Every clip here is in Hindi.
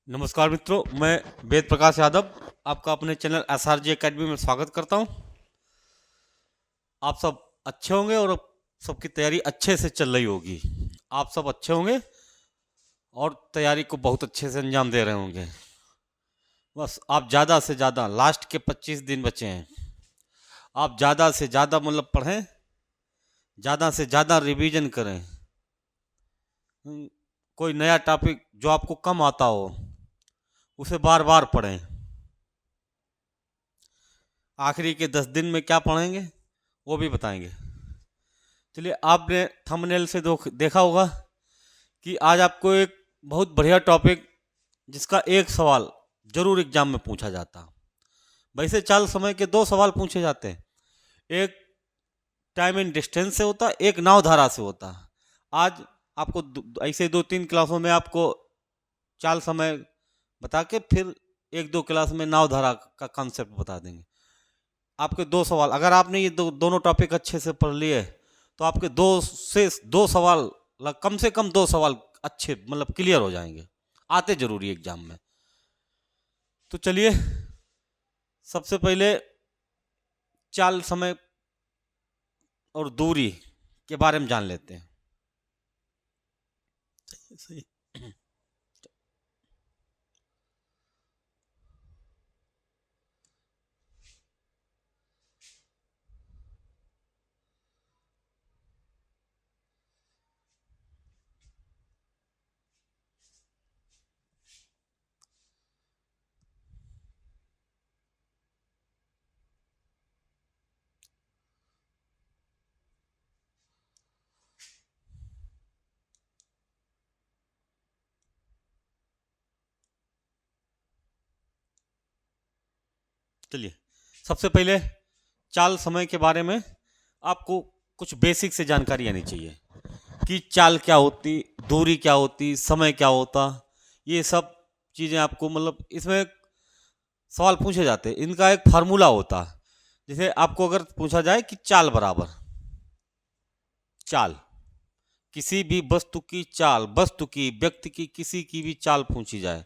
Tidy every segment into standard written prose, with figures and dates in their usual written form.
नमस्कार मित्रों, मैं वेद प्रकाश यादव आपका अपने चैनल SRG एकेडमी में स्वागत करता हूं। आप सब अच्छे होंगे और सबकी तैयारी अच्छे से चल रही होगी। आप सब अच्छे होंगे और तैयारी को बहुत अच्छे से अंजाम दे रहे होंगे। बस आप ज़्यादा से ज़्यादा, लास्ट के 25 दिन बचे हैं, आप ज़्यादा से ज़्यादा मतलब पढ़ें, ज़्यादा से ज़्यादा रिवीजन करें। कोई नया टॉपिक जो आपको कम आता हो उसे बार बार पढ़ें। आखिरी के 10 दिन में क्या पढ़ेंगे वो भी बताएंगे। चलिए, आपने थंबनेल से देखा होगा कि आज आपको एक बहुत बढ़िया टॉपिक, जिसका एक सवाल जरूर एग्जाम में पूछा जाता। वैसे चाल समय के 2 सवाल पूछे जाते हैं, एक टाइम एंड डिस्टेंस से होता, एक नाव धारा से होता। आज आपको ऐसे 2-3 क्लासों में आपको चाल समय बता के फिर 1-2 क्लास में नाव धारा का कॉन्सेप्ट बता देंगे। आपके 2 सवाल, अगर आपने ये दोनों टॉपिक अच्छे से पढ़ लिए तो आपके 2 सवाल, कम से कम 2 सवाल अच्छे मतलब क्लियर हो जाएंगे, आते जरूरी एग्जाम में। तो चलिए, सबसे पहले चाल, समय और दूरी के बारे में जान लेते हैं। सही। चलिए, सबसे पहले चाल समय के बारे में आपको कुछ बेसिक से जानकारी आनी चाहिए कि चाल क्या होती, दूरी क्या होती, समय क्या होता। ये सब चीज़ें आपको मतलब इसमें सवाल पूछे जाते हैं, इनका एक फार्मूला होता है। जैसे आपको अगर पूछा जाए कि चाल बराबर चाल, किसी भी वस्तु की चाल, वस्तु की, व्यक्ति की, किसी की भी चाल पूछी जाए,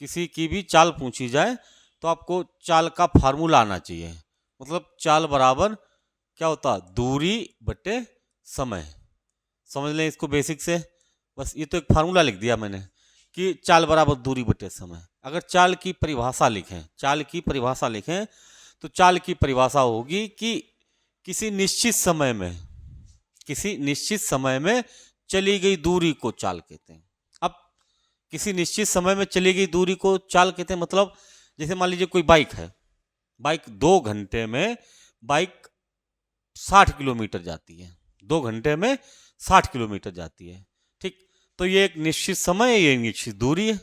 किसी की भी चाल पूछी जाए तो आपको चाल का फार्मूला आना चाहिए। मतलब चाल बराबर क्या होता, दूरी बटे समय। समझ लें इसको बेसिक से, बस ये तो एक फार्मूला लिख दिया मैंने कि चाल बराबर दूरी बटे समय। अगर चाल की परिभाषा लिखें, चाल की परिभाषा लिखें तो चाल की परिभाषा होगी कि किसी निश्चित समय में, किसी निश्चित समय में चली गई दूरी को चाल कहते हैं। अब किसी निश्चित समय में चली गई दूरी को चाल कहते हैं, मतलब जैसे मान लीजिए कोई बाइक है, बाइक 2 घंटे में बाइक 60 किलोमीटर जाती है, 2 घंटे में 60 किलोमीटर जाती है, ठीक। तो ये एक निश्चित समय है, ये निश्चित दूरी है।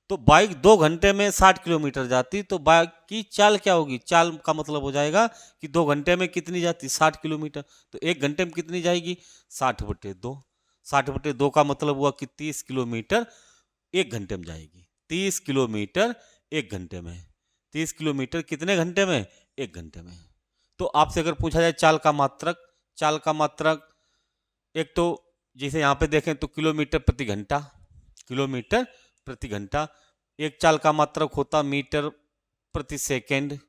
तो बाइक 2 घंटे में 60 किलोमीटर जाती, तो बाइक की चाल क्या होगी, चाल का मतलब हो जाएगा कि 2 घंटे में कितनी जाती, 60 किलोमीटर। तो 1 घंटे में कितनी जाएगी, 60/2। 60/2 का मतलब हुआ कि 30 किलोमीटर 1 घंटे में जाएगी। 30 किलोमीटर 1 घंटे में, 30 किलोमीटर कितने घंटे में, 1 घंटे में। तो आपसे अगर पूछा जाए चाल का मात्रक, चाल का मात्रक एक तो जैसे यहाँ पे देखें तो किलोमीटर प्रति घंटा, किलोमीटर प्रति घंटा। एक चाल का मात्रक होता मीटर प्रति सेकेंड।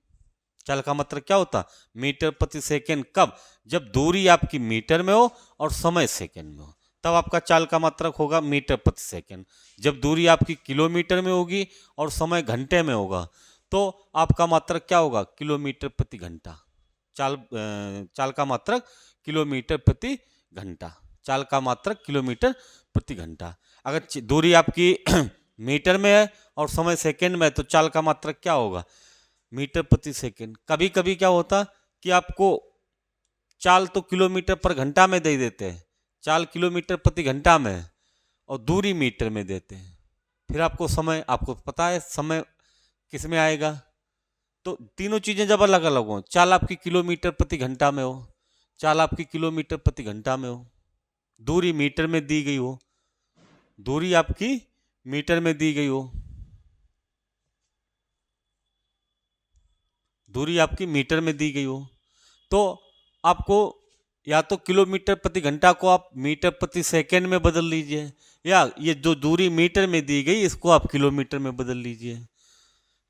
चाल का मात्रक क्या होता, मीटर प्रति सेकेंड। कब, जब दूरी आपकी मीटर में हो और समय सेकेंड में हो, तब आपका चाल का मात्रक होगा मीटर प्रति सेकेंड। जब दूरी आपकी किलोमीटर में होगी और समय घंटे में होगा तो आपका मात्रक क्या होगा, किलोमीटर प्रति घंटा। चाल का मात्रक किलोमीटर प्रति घंटा, चाल का मात्रक किलोमीटर प्रति घंटा। अगर दूरी आपकी मीटर में है और समय सेकेंड में है तो चाल का मात्रक क्या होगा, मीटर प्रति सेकेंड। कभी कभी क्या होता कि आपको चाल तो किलोमीटर पर घंटा में दे देते हैं, चाल किलोमीटर प्रति घंटा में है और दूरी मीटर में देते हैं। फिर आपको समय, आपको पता है समय किस में आएगा। तो तीनों चीजें जब अलग अलग हो, चाल आपकी किलोमीटर प्रति घंटा में हो, चाल आपकी किलोमीटर प्रति घंटा में हो, दूरी मीटर में दी गई हो, दूरी आपकी मीटर में दी गई हो, दूरी आपकी मीटर में दी गई हो, तो आपको या तो किलोमीटर प्रति घंटा को आप मीटर प्रति सेकंड में बदल लीजिए, या ये जो दूरी मीटर में दी गई इसको आप किलोमीटर में बदल लीजिए।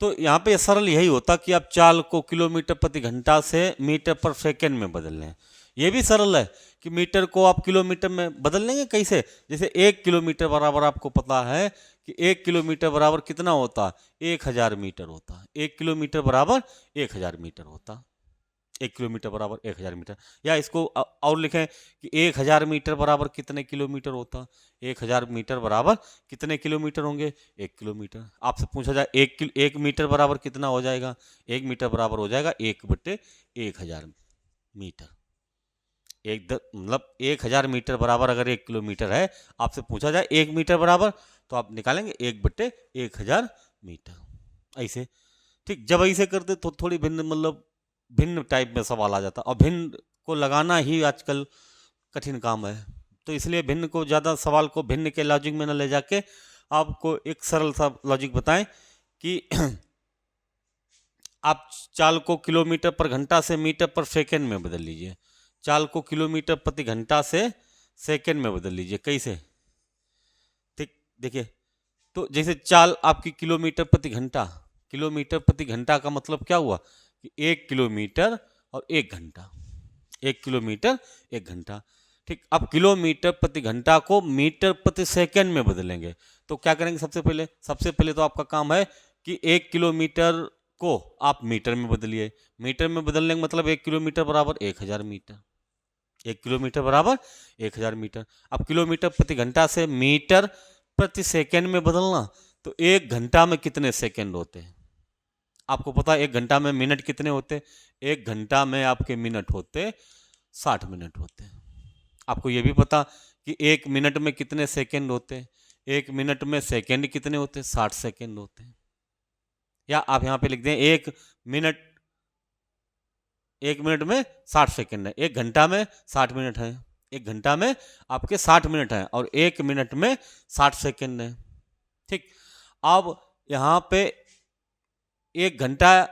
तो यहाँ पे सरल यही होता कि आप चाल को किलोमीटर प्रति घंटा से मीटर पर सेकंड में बदल लें। ये भी सरल है कि मीटर को आप किलोमीटर में बदल लेंगे कैसे, जैसे 1 किलोमीटर बराबर आपको पता है कि 1 किलोमीटर बराबर कितना होता, 1000 मीटर होता। 1 किलोमीटर बराबर 1000 मीटर होता। 1 किलोमीटर बराबर 1000 मीटर। या इसको और लिखें कि 1000 मीटर बराबर कितने किलोमीटर होता, 1000 मीटर बराबर कितने किलोमीटर होंगे, 1 किलोमीटर। आपसे पूछा जाए 1 मीटर बराबर कितना हो जाएगा, 1 मीटर बराबर हो जाएगा 1/1000 मीटर। मतलब 1000 मीटर बराबर अगर 1 किलोमीटर है, आपसे पूछा जाए 1 मीटर बराबर, तो आप निकालेंगे 1/1000 मीटर। ऐसे ठीक, जब ऐसे करते तो थोड़ी भिन्न टाइप में सवाल आ जाता, और भिन्न को लगाना ही आजकल कठिन काम है। तो इसलिए भिन्न को ज़्यादा सवाल को भिन्न के लॉजिक में न ले जाके आपको एक सरल सा लॉजिक बताएं कि आप चाल को किलोमीटर पर घंटा से मीटर पर सेकंड में बदल लीजिए। चाल को किलोमीटर प्रति घंटा से सेकंड में बदल लीजिए। कैसे, ठीक देखिए, तो जैसे चाल आपकी किलोमीटर प्रति घंटा, किलोमीटर प्रति घंटा का मतलब क्या हुआ कि 1 किलोमीटर और 1 घंटा, 1 किलोमीटर 1 घंटा। ठीक, अब किलोमीटर प्रति घंटा को मीटर प्रति सेकंड में बदलेंगे। तो क्या करेंगे, सबसे पहले तो आपका काम है कि 1 किलोमीटर को आप मीटर में बदलिए। मीटर में बदलने का मतलब 1 किलोमीटर बराबर 1000 मीटर। 1 किलोमीटर बराबर 1000 मीटर। अब किलोमीटर प्रति घंटा से मीटर प्रति सेकंड में बदलना, तो 1 घंटा में कितने सेकंड होते हैं आपको पता है। 1 घंटा में मिनट कितने होते, 1 घंटा में आपके मिनट होते 60 मिनट होते हैं। आपको ये भी पता कि 1 मिनट में कितने सेकंड होते, 1 मिनट में सेकंड कितने होते, 60 सेकंड होते हैं। या आप यहाँ पे लिख दें 1 मिनट में 60 सेकंड है, 1 घंटा में 60 मिनट है, 1 घंटा में आपके 60 मिनट है, और 1 मिनट में 60 सेकंड है। ठीक, अब यहाँ पे 1 घंटा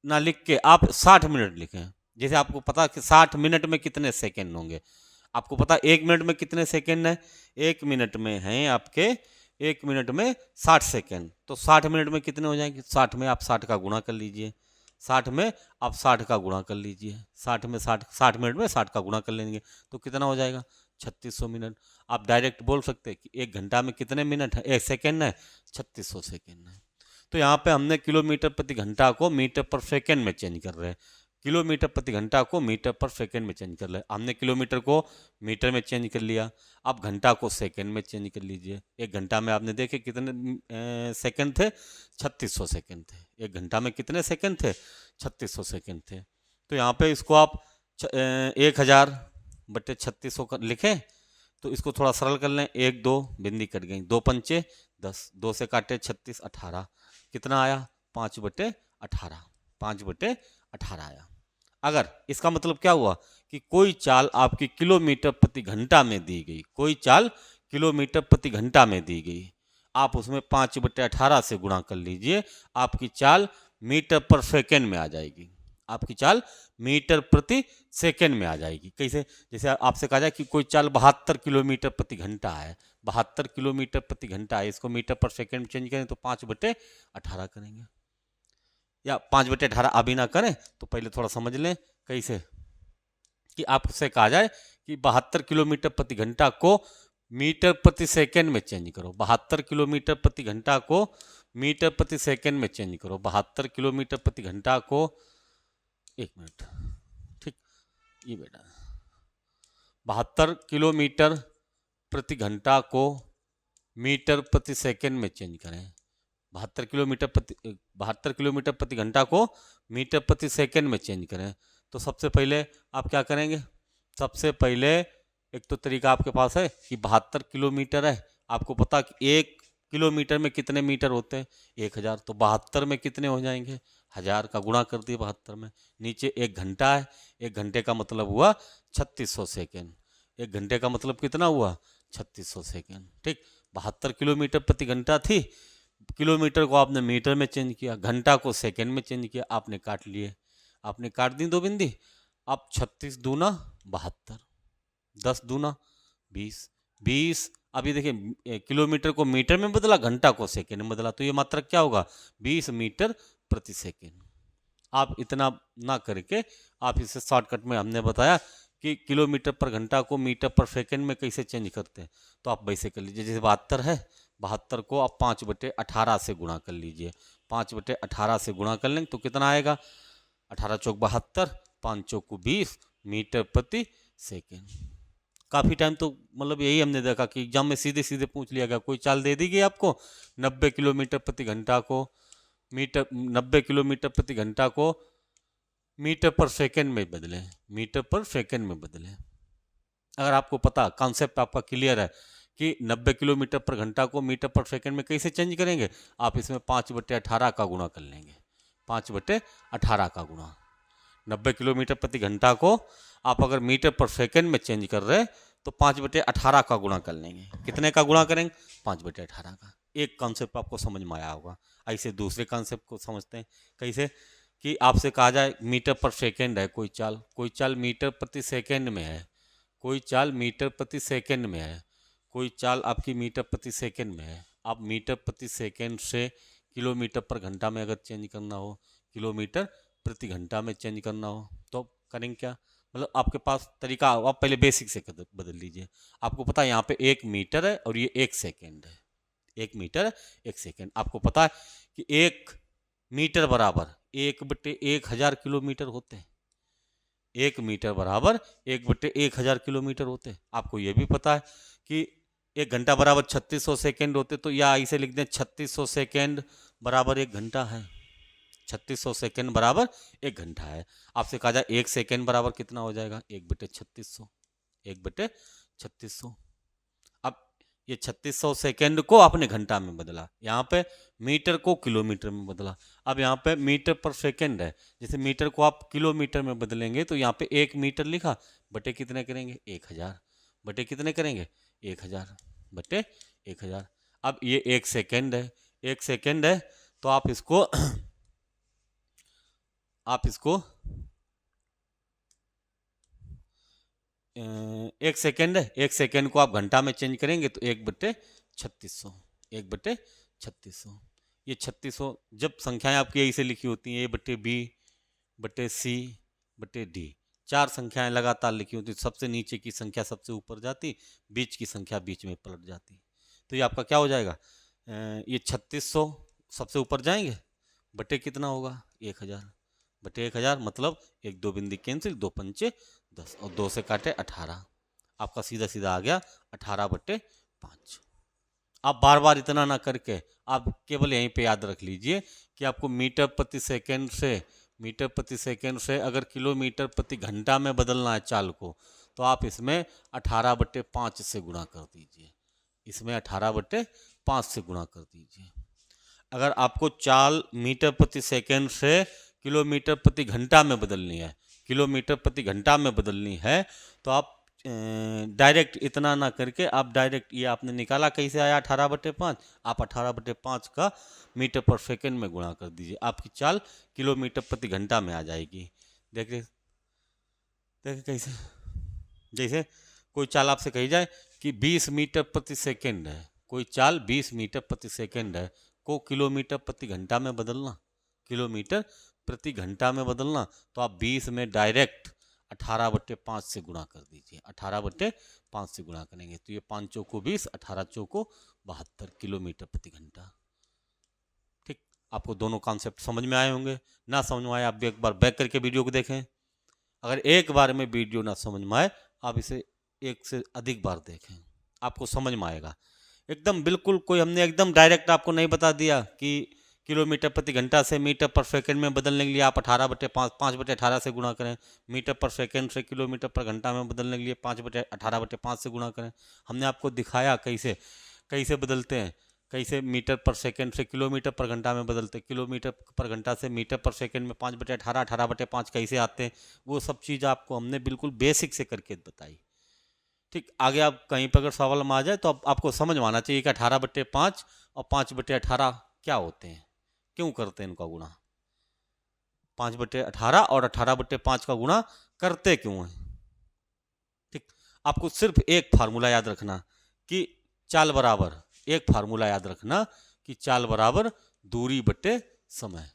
ना लिख के आप 60 मिनट लिखें। जैसे आपको पता कि 60 मिनट में कितने सेकंड होंगे, आपको पता 1 मिनट में कितने सेकंड है, 1 मिनट में हैं आपके 1 मिनट में 60 सेकंड। तो 60 मिनट में कितने हो जाएंगे, 60 में आप 60 का गुणा कर लीजिए, 60 में आप 60 का गुणा कर लीजिए, 60 में 60 मिनट में 60 का गुणा कर लेंगे तो कितना हो जाएगा, 3600 मिनट। आप डायरेक्ट बोल सकते हैं कि 1 घंटा में कितने मिनट है, 1 सेकेंड है, 3600 सेकेंड है। तो यहाँ पे हमने किलोमीटर प्रति घंटा को मीटर पर सेकेंड में चेंज कर रहे हैं, किलोमीटर प्रति घंटा को मीटर पर सेकेंड में चेंज कर रहे हैं। हमने किलोमीटर को मीटर में चेंज कर लिया, अब घंटा को सेकेंड में चेंज कर लीजिए। 1 घंटा में आपने देखे कितने सेकेंड थे, 3600 सेकेंड थे। 1 घंटा में कितने सेकेंड थे, 3600 सेकेंड थे। तो यहाँ पे इसको आप 1000/3600 लिखें, तो इसको थोड़ा सरल कर लें। 1 2 बिंदी कट गई, 2 पंचे 10, 2 से काटे 36, 18 कितना आया, 5/18, 5/18 आया। अगर इसका मतलब क्या हुआ कि कोई चाल आपकी किलोमीटर प्रति घंटा में दी गई, कोई चाल किलोमीटर प्रति घंटा में दी गई, आप उसमें 5/18 से गुणा कर लीजिए, आपकी चाल मीटर पर सेकेंड में आ जाएगी, आपकी चाल मीटर प्रति सेकेंड में आ जाएगी। कैसे, जैसे आपसे कहा जाए कि कोई चाल 72 किलोमीटर प्रति घंटा है, 72 किलोमीटर प्रति घंटा है, इसको मीटर पर सेकेंड चेंज करें तो 5/18 करेंगे, या 5/18 अभी ना करें तो पहले थोड़ा समझ लें। कैसे, कि आपसे कहा जाए कि 72 किलोमीटर प्रति घंटा को मीटर प्रति सेकेंड में चेंज करो, 72 किलोमीटर प्रति घंटा को मीटर प्रति सेकेंड में चेंज करो, 72 किलोमीटर प्रति घंटा को, 1 मिनट, ठीक, ये बेटा 72 किलोमीटर प्रति घंटा को मीटर प्रति सेकेंड में चेंज करें। 72 किलोमीटर प्रति घंटा को मीटर प्रति सेकेंड में चेंज करें। तो सबसे पहले आप क्या करेंगे, सबसे पहले एक तो तरीका आपके पास है कि 72 किलोमीटर है, आपको पता कि 1 किलोमीटर में कितने मीटर होते हैं, 1000, तो 72 में कितने हो जाएंगे, 1000 का गुणा कर दिए 72 में। नीचे 1 घंटा है, 1 घंटे का मतलब हुआ 3600 सेकेंड, 1 घंटे का मतलब कितना हुआ, 3600 सेकेंड। ठीक, 72 किलोमीटर प्रति घंटा थी, किलोमीटर को आपने मीटर में चेंज किया, घंटा को सेकेंड में चेंज किया, आपने काट लिए, आपने काट दी 2 बिंदी। अब 36 दूना 72, 10 दूना 20, 20। अब ये देखिए किलोमीटर को मीटर में बदला, घंटा को सेकेंड में बदला, तो ये मात्रक क्या होगा 20 मीटर प्रति सेकेंड। आप इतना ना करके आप इसे शॉर्टकट में हमने बताया कि किलोमीटर पर घंटा को मीटर पर सेकेंड में कैसे चेंज करते हैं, तो आप वैसे कर लीजिए। जैसे 72 है, 72 को आप 5/18 से गुणा कर लीजिए। 5/18 से गुणा कर लेंगे तो कितना आएगा, 18 चौक 72, 5 चौक 20 मीटर प्रति सेकेंड। काफ़ी टाइम तो मतलब यही हमने देखा कि एग्जाम में सीधे सीधे पूछ लिया गया, कोई चाल दे दी गई आपको 90 किलोमीटर प्रति घंटा को मीटर 90 किलोमीटर प्रति घंटा को मीटर पर सेकेंड में बदलें, मीटर पर सेकेंड में बदलें। अगर आपको पता कॉन्सेप्ट आपका क्लियर है कि 90 किलोमीटर पर घंटा को मीटर पर सेकेंड में कैसे चेंज करेंगे, आप इसमें 5/18 का गुणा कर लेंगे। 5/18 का गुणा 90 किलोमीटर प्रति घंटा को आप अगर मीटर पर सेकेंड में चेंज कर रहे हैं तो 5/18 का गुणा कर लेंगे। कितने का गुणा करेंगे, 5/18 का। एक कॉन्सेप्ट आपको समझ में आया होगा। ऐसे दूसरे कॉन्सेप्ट को समझते हैं कैसे, कि आपसे कहा जाए मीटर पर सेकेंड है कोई चाल मीटर प्रति सेकेंड में है, कोई चाल मीटर प्रति सेकेंड में है, कोई चाल आपकी मीटर प्रति सेकेंड में है। आप मीटर प्रति सेकेंड से किलोमीटर पर घंटा में अगर चेंज करना हो, किलोमीटर प्रति घंटा में चेंज करना हो तो करेंगे क्या, मतलब आपके पास तरीका, आप पहले बेसिक से बदल लीजिए। आपको पता है यहाँ पे 1 मीटर है और ये 1 सेकेंड है। 1 मीटर 1 सेकेंड। आपको पता है कि 1 मीटर बराबर 1/1000 किलोमीटर होते हैं। 1 मीटर बराबर 1/1000 किलोमीटर होते हैं। आपको ये भी पता है कि 1 घंटा बराबर 3600 सेकेंड होते, तो या इसे लिख दें 3600 सेकेंड बराबर 1 घंटा है। 3600 सेकेंड बराबर 1 घंटा है। आपसे कहा जाए 1 सेकेंड बराबर कितना हो जाएगा, 1/3600, 1/3600। अब ये 3600 सेकेंड को आपने घंटा में बदला, यहाँ पे मीटर को किलोमीटर में बदला। अब यहाँ पे मीटर पर सेकेंड है, जैसे मीटर को आप किलोमीटर में बदलेंगे तो यहाँ पे 1 मीटर लिखा, बटे कितने करेंगे 1000, बटे कितने करेंगे 1000, बटे 1000। अब ये 1 सेकेंड है, 1 सेकेंड है तो आप इसको 1 सेकेंड है, 1 सेकेंड को आप घंटा में चेंज करेंगे तो 1/3600, 1/3600। ये 3600 जब संख्याएं आपकी यही से लिखी होती हैं, A/B/C/D, 4 संख्याएं लगातार लिखी होती, सबसे नीचे की संख्या सबसे ऊपर जाती, बीच की संख्या बीच में पलट जाती। तो ये आपका क्या हो जाएगा, ये 3600 सबसे ऊपर जाएंगे, बटे कितना होगा 1000, बटे 1000 मतलब 1 2 बिंदी कैंसिल, 2 पंचे 10 और 2 से काटे 18। आपका सीधा सीधा आ गया 18/5। आप बार बार इतना ना करके आप केवल यहीं पे याद रख लीजिए कि आपको मीटर प्रति सेकेंड से अगर किलोमीटर प्रति घंटा में बदलना है चाल को, तो आप इसमें 18/5 से गुणा कर दीजिए, इसमें 18/5 से गुणा कर दीजिए। अगर आपको चाल मीटर प्रति सेकेंड से किलोमीटर प्रति घंटा में बदलनी है, किलोमीटर प्रति घंटा में बदलनी है, तो आप डायरेक्ट इतना ना करके आप डायरेक्ट, ये आपने निकाला कैसे आया 18/5, आप 18/5 का मीटर पर सेकेंड में गुणा कर दीजिए, आपकी चाल किलोमीटर प्रति घंटा में आ जाएगी। देखिए कैसे, जैसे कोई चाल आपसे कही जाए कि 20 मीटर प्रति सेकेंड है, कोई चाल 20 मीटर प्रति सेकेंड है को किलोमीटर प्रति घंटा में बदलना, किलोमीटर प्रति घंटा में बदलना, तो आप 20 में डायरेक्ट 18/5 से गुणा कर दीजिए, 18/5 से गुणा करेंगे तो ये 5 चौको 20, 18 चौको 72 किलोमीटर प्रति घंटा। ठीक, आपको दोनों कॉन्सेप्ट समझ में आए होंगे। ना समझ में आए आप भी एक बार बैक करके वीडियो को देखें। अगर एक बार में वीडियो ना समझ में आए, आप इसे 1 से अधिक बार देखें, आपको समझ में आएगा एकदम। बिल्कुल कोई हमने एकदम डायरेक्ट आपको नहीं बता दिया कि किलोमीटर प्रति घंटा से मीटर पर सेकेंड में बदलने के लिए आप 18/5 5/18 से गुणा करें, मीटर पर सेकेंड से किलोमीटर पर घंटा में बदलने के लिए 18/5 से गुणा करें। हमने आपको दिखाया कैसे कैसे बदलते हैं, कैसे मीटर पर सेकेंड से किलोमीटर पर घंटा में बदलते, किलोमीटर पर घंटा से मीटर पर सेकेंड में 5/18 18/5 कैसे आते हैं, वो सब चीज़ आपको हमने बिल्कुल बेसिक से करके बताई। ठीक, आगे आप कहीं पर अगर सवाल में आ जाए तो आपको समझ में आना चाहिए कि 18/5 और 5/18 क्या होते हैं, क्यों करते हैं इनका गुणा। 5/18 और 18/5 का गुणा करते क्यों हैं। ठीक, आपको सिर्फ एक फार्मूला याद रखना कि चाल बराबर, एक फार्मूला याद रखना कि चाल बराबर दूरी बटे समय,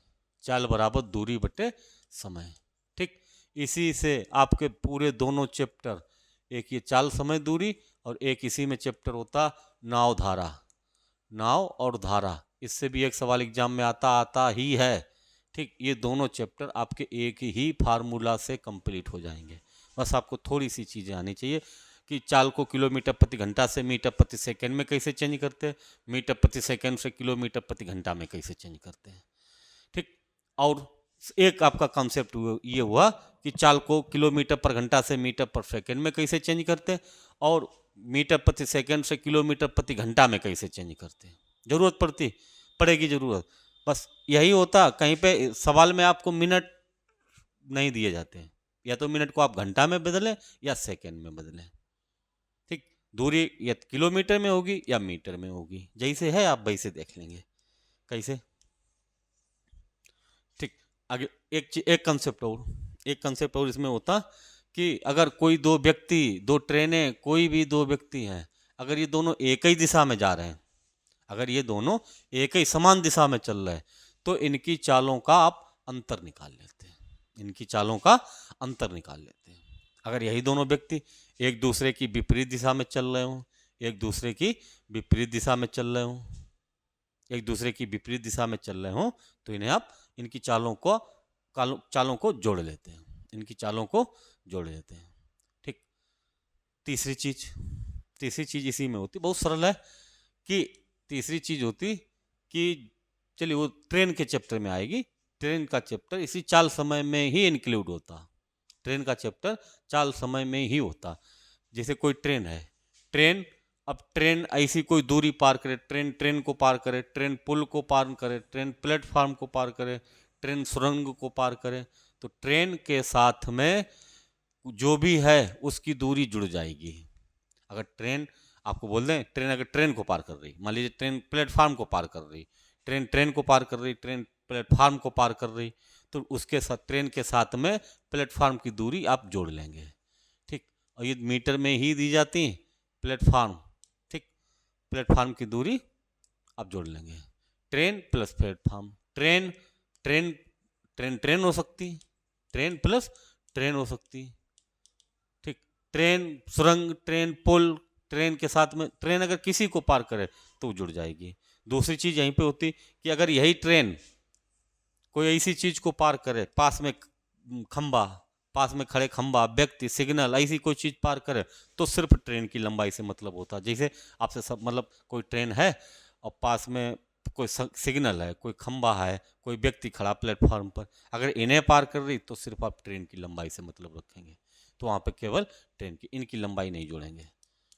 चाल बराबर दूरी बटे समय। ठीक, इसी से आपके पूरे दोनों चैप्टर, एक ये चाल समय दूरी और एक इसी में चैप्टर होता नाव धारा, नाव और धारा, इससे भी एक सवाल एग्जाम में आता ही है। ठीक, ये दोनों चैप्टर आपके एक ही फार्मूला से कंप्लीट हो जाएंगे। बस आपको थोड़ी सी चीज़ें आनी चाहिए कि चाल को किलोमीटर प्रति घंटा से मीटर प्रति सेकंड में कैसे चेंज करते हैं, मीटर प्रति सेकंड से किलोमीटर प्रति घंटा में कैसे चेंज करते हैं। ठीक, और एक आपका कॉन्सेप्ट ये हुआ कि चाल को किलोमीटर पर घंटा से मीटर पर सेकंड में कैसे चेंज करते हैं और मीटर प्रति सेकंड से किलोमीटर प्रति घंटा में कैसे चेंज करते हैं। जरूरत पड़ेगी जरूरत, बस यही होता। कहीं पे सवाल में आपको मिनट नहीं दिए जाते हैं, या तो मिनट को आप घंटा में बदलें या सेकंड में बदलें। ठीक, दूरी या किलोमीटर में होगी या मीटर में होगी, जैसे है आप वैसे देख लेंगे कैसे। ठीक, आगे एक कंसेप्ट और इसमें होता कि अगर कोई दो व्यक्ति, दो ट्रेनें, कोई भी दो व्यक्ति हैं, अगर ये दोनों एक ही दिशा में जा रहे हैं, अगर ये दोनों एक ही समान दिशा में चल रहे हैं, तो इनकी चालों का आप अंतर निकाल लेते हैं, इनकी चालों का अंतर निकाल लेते हैं। अगर यही दोनों व्यक्ति एक दूसरे की विपरीत दिशा में चल रहे हों, एक दूसरे की विपरीत दिशा में चल रहे हों, एक दूसरे की विपरीत दिशा में चल रहे हों, तो इन्हें आप इनकी चालों को जोड़ लेते हैं, इनकी चालों को जोड़ लेते हैं। ठीक, तीसरी चीज इसी में होती, बहुत सरल है कि तीसरी चीज होती कि चलिए वो ट्रेन के चैप्टर में आएगी। ट्रेन का चैप्टर इसी चाल समय में ही इंक्लूड होता, ट्रेन का चैप्टर चाल समय में ही होता। जैसे कोई ट्रेन है, अब ट्रेन ऐसी कोई दूरी पार करे, ट्रेन को पार करे, ट्रेन पुल को पार करे, ट्रेन प्लेटफार्म को पार करे, ट्रेन सुरंग को पार करे, तो ट्रेन के साथ में जो भी है उसकी दूरी जुड़ जाएगी। अगर ट्रेन आपको बोल दें, ट्रेन अगर ट्रेन को पार कर रही, मान लीजिए ट्रेन प्लेटफार्म को पार कर रही, ट्रेन को पार कर रही, ट्रेन प्लेटफार्म को पार कर रही, तो उसके साथ ट्रेन के साथ में प्लेटफार्म की दूरी आप जोड़ लेंगे। ठीक, और ये मीटर में ही दी जाती है प्लेटफार्म। ठीक, प्लेटफार्म की दूरी आप जोड़ लेंगे। ट्रेन प्लस प्लेटफार्म, ट्रेन हो सकती, ट्रेन प्लस ट्रेन हो सकती। ठीक, ट्रेन सुरंग, ट्रेन पुल, ट्रेन के साथ में ट्रेन अगर किसी को पार करे तो जुड़ जाएगी। दूसरी चीज यहीं पे होती कि अगर यही ट्रेन कोई ऐसी चीज को पार करे, पास में खंबा, पास में खड़े खंबा, व्यक्ति, सिग्नल, ऐसी कोई चीज पार करे, तो सिर्फ ट्रेन की लंबाई से मतलब होता। जैसे आपसे सब मतलब कोई ट्रेन है और पास में कोई सिग्नल है, कोई खंबा है, कोई व्यक्ति खड़ा प्लेटफॉर्म पर, अगर इन्हें पार कर रही तो सिर्फ आप ट्रेन की लंबाई से मतलब रखेंगे, तो वहाँ पे केवल ट्रेन की, इनकी लंबाई नहीं जोड़ेंगे।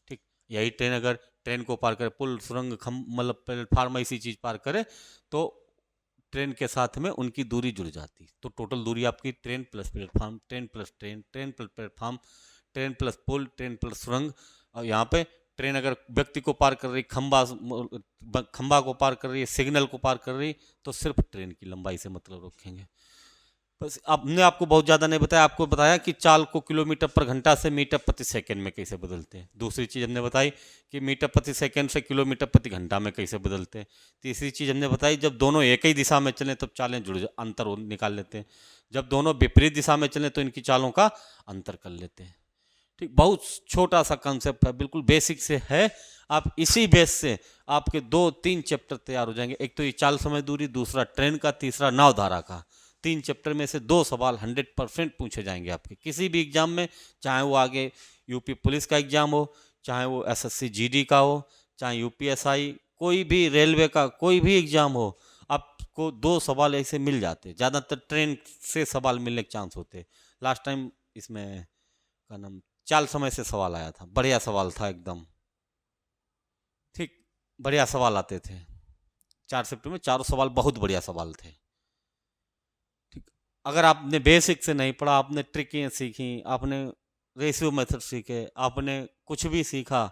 ठीक, यही ट्रेन अगर ट्रेन को पार करे, पुल, सुरंग, मतलब प्लेटफार्म ऐसी चीज पार करे, तो ट्रेन के साथ में उनकी दूरी जुड़ जाती। तो टोटल दूरी आपकी train plus platform, train plus train, train plus platform, train plus पुल, ट्रेन प्लस सुरंग। और यहाँ पे ट्रेन अगर व्यक्ति को पार कर रही, खंबा को पार कर रही है, सिग्नल को पार कर रही, तो सिर्फ ट्रेन की लंबाई से मतलब रखेंगे। बस हमने आपको बहुत ज़्यादा नहीं बताया, आपको बताया कि चाल को किलोमीटर पर घंटा से मीटर प्रति सेकंड में कैसे बदलते हैं। दूसरी चीज़ हमने बताई कि मीटर प्रति सेकंड से किलोमीटर प्रति घंटा में कैसे बदलते हैं। तीसरी चीज़ हमने बताई जब दोनों एक ही दिशा में चलें तब चालें अंतर निकाल लेते हैं, जब दोनों विपरीत दिशा में चलें तो इनकी चालों का अंतर कर लेते हैं। ठीक, बहुत छोटा सा कंसेप्ट है, बिल्कुल बेसिक से है। आप इसी बेस से आपके 2-3 चैप्टर तैयार हो जाएंगे। एक तो ये चाल समय दूरी, दूसरा ट्रेन का, तीसरा नाव धारा का। 3 चैप्टर में से 2 सवाल 100% पूछे जाएंगे आपके किसी भी एग्जाम में, चाहे वो आगे यूपी पुलिस का एग्जाम हो, चाहे वो एसएससी जीडी का हो, चाहे यूपीएसआई, कोई भी रेलवे का कोई भी एग्जाम हो, आपको 2 सवाल ऐसे मिल जाते। ज़्यादातर ट्रेन से सवाल मिलने के चांस होते। लास्ट टाइम इसमें का नाम चाल समय से सवाल आया था, बढ़िया सवाल था एकदम। ठीक, बढ़िया सवाल आते थे 4 चैप्टर में, 4 सवाल बहुत बढ़िया सवाल थे। अगर आपने बेसिक से नहीं पढ़ा, आपने ट्रिकें सीखी, आपने रेशियो मेथड सीखे, आपने कुछ भी सीखा,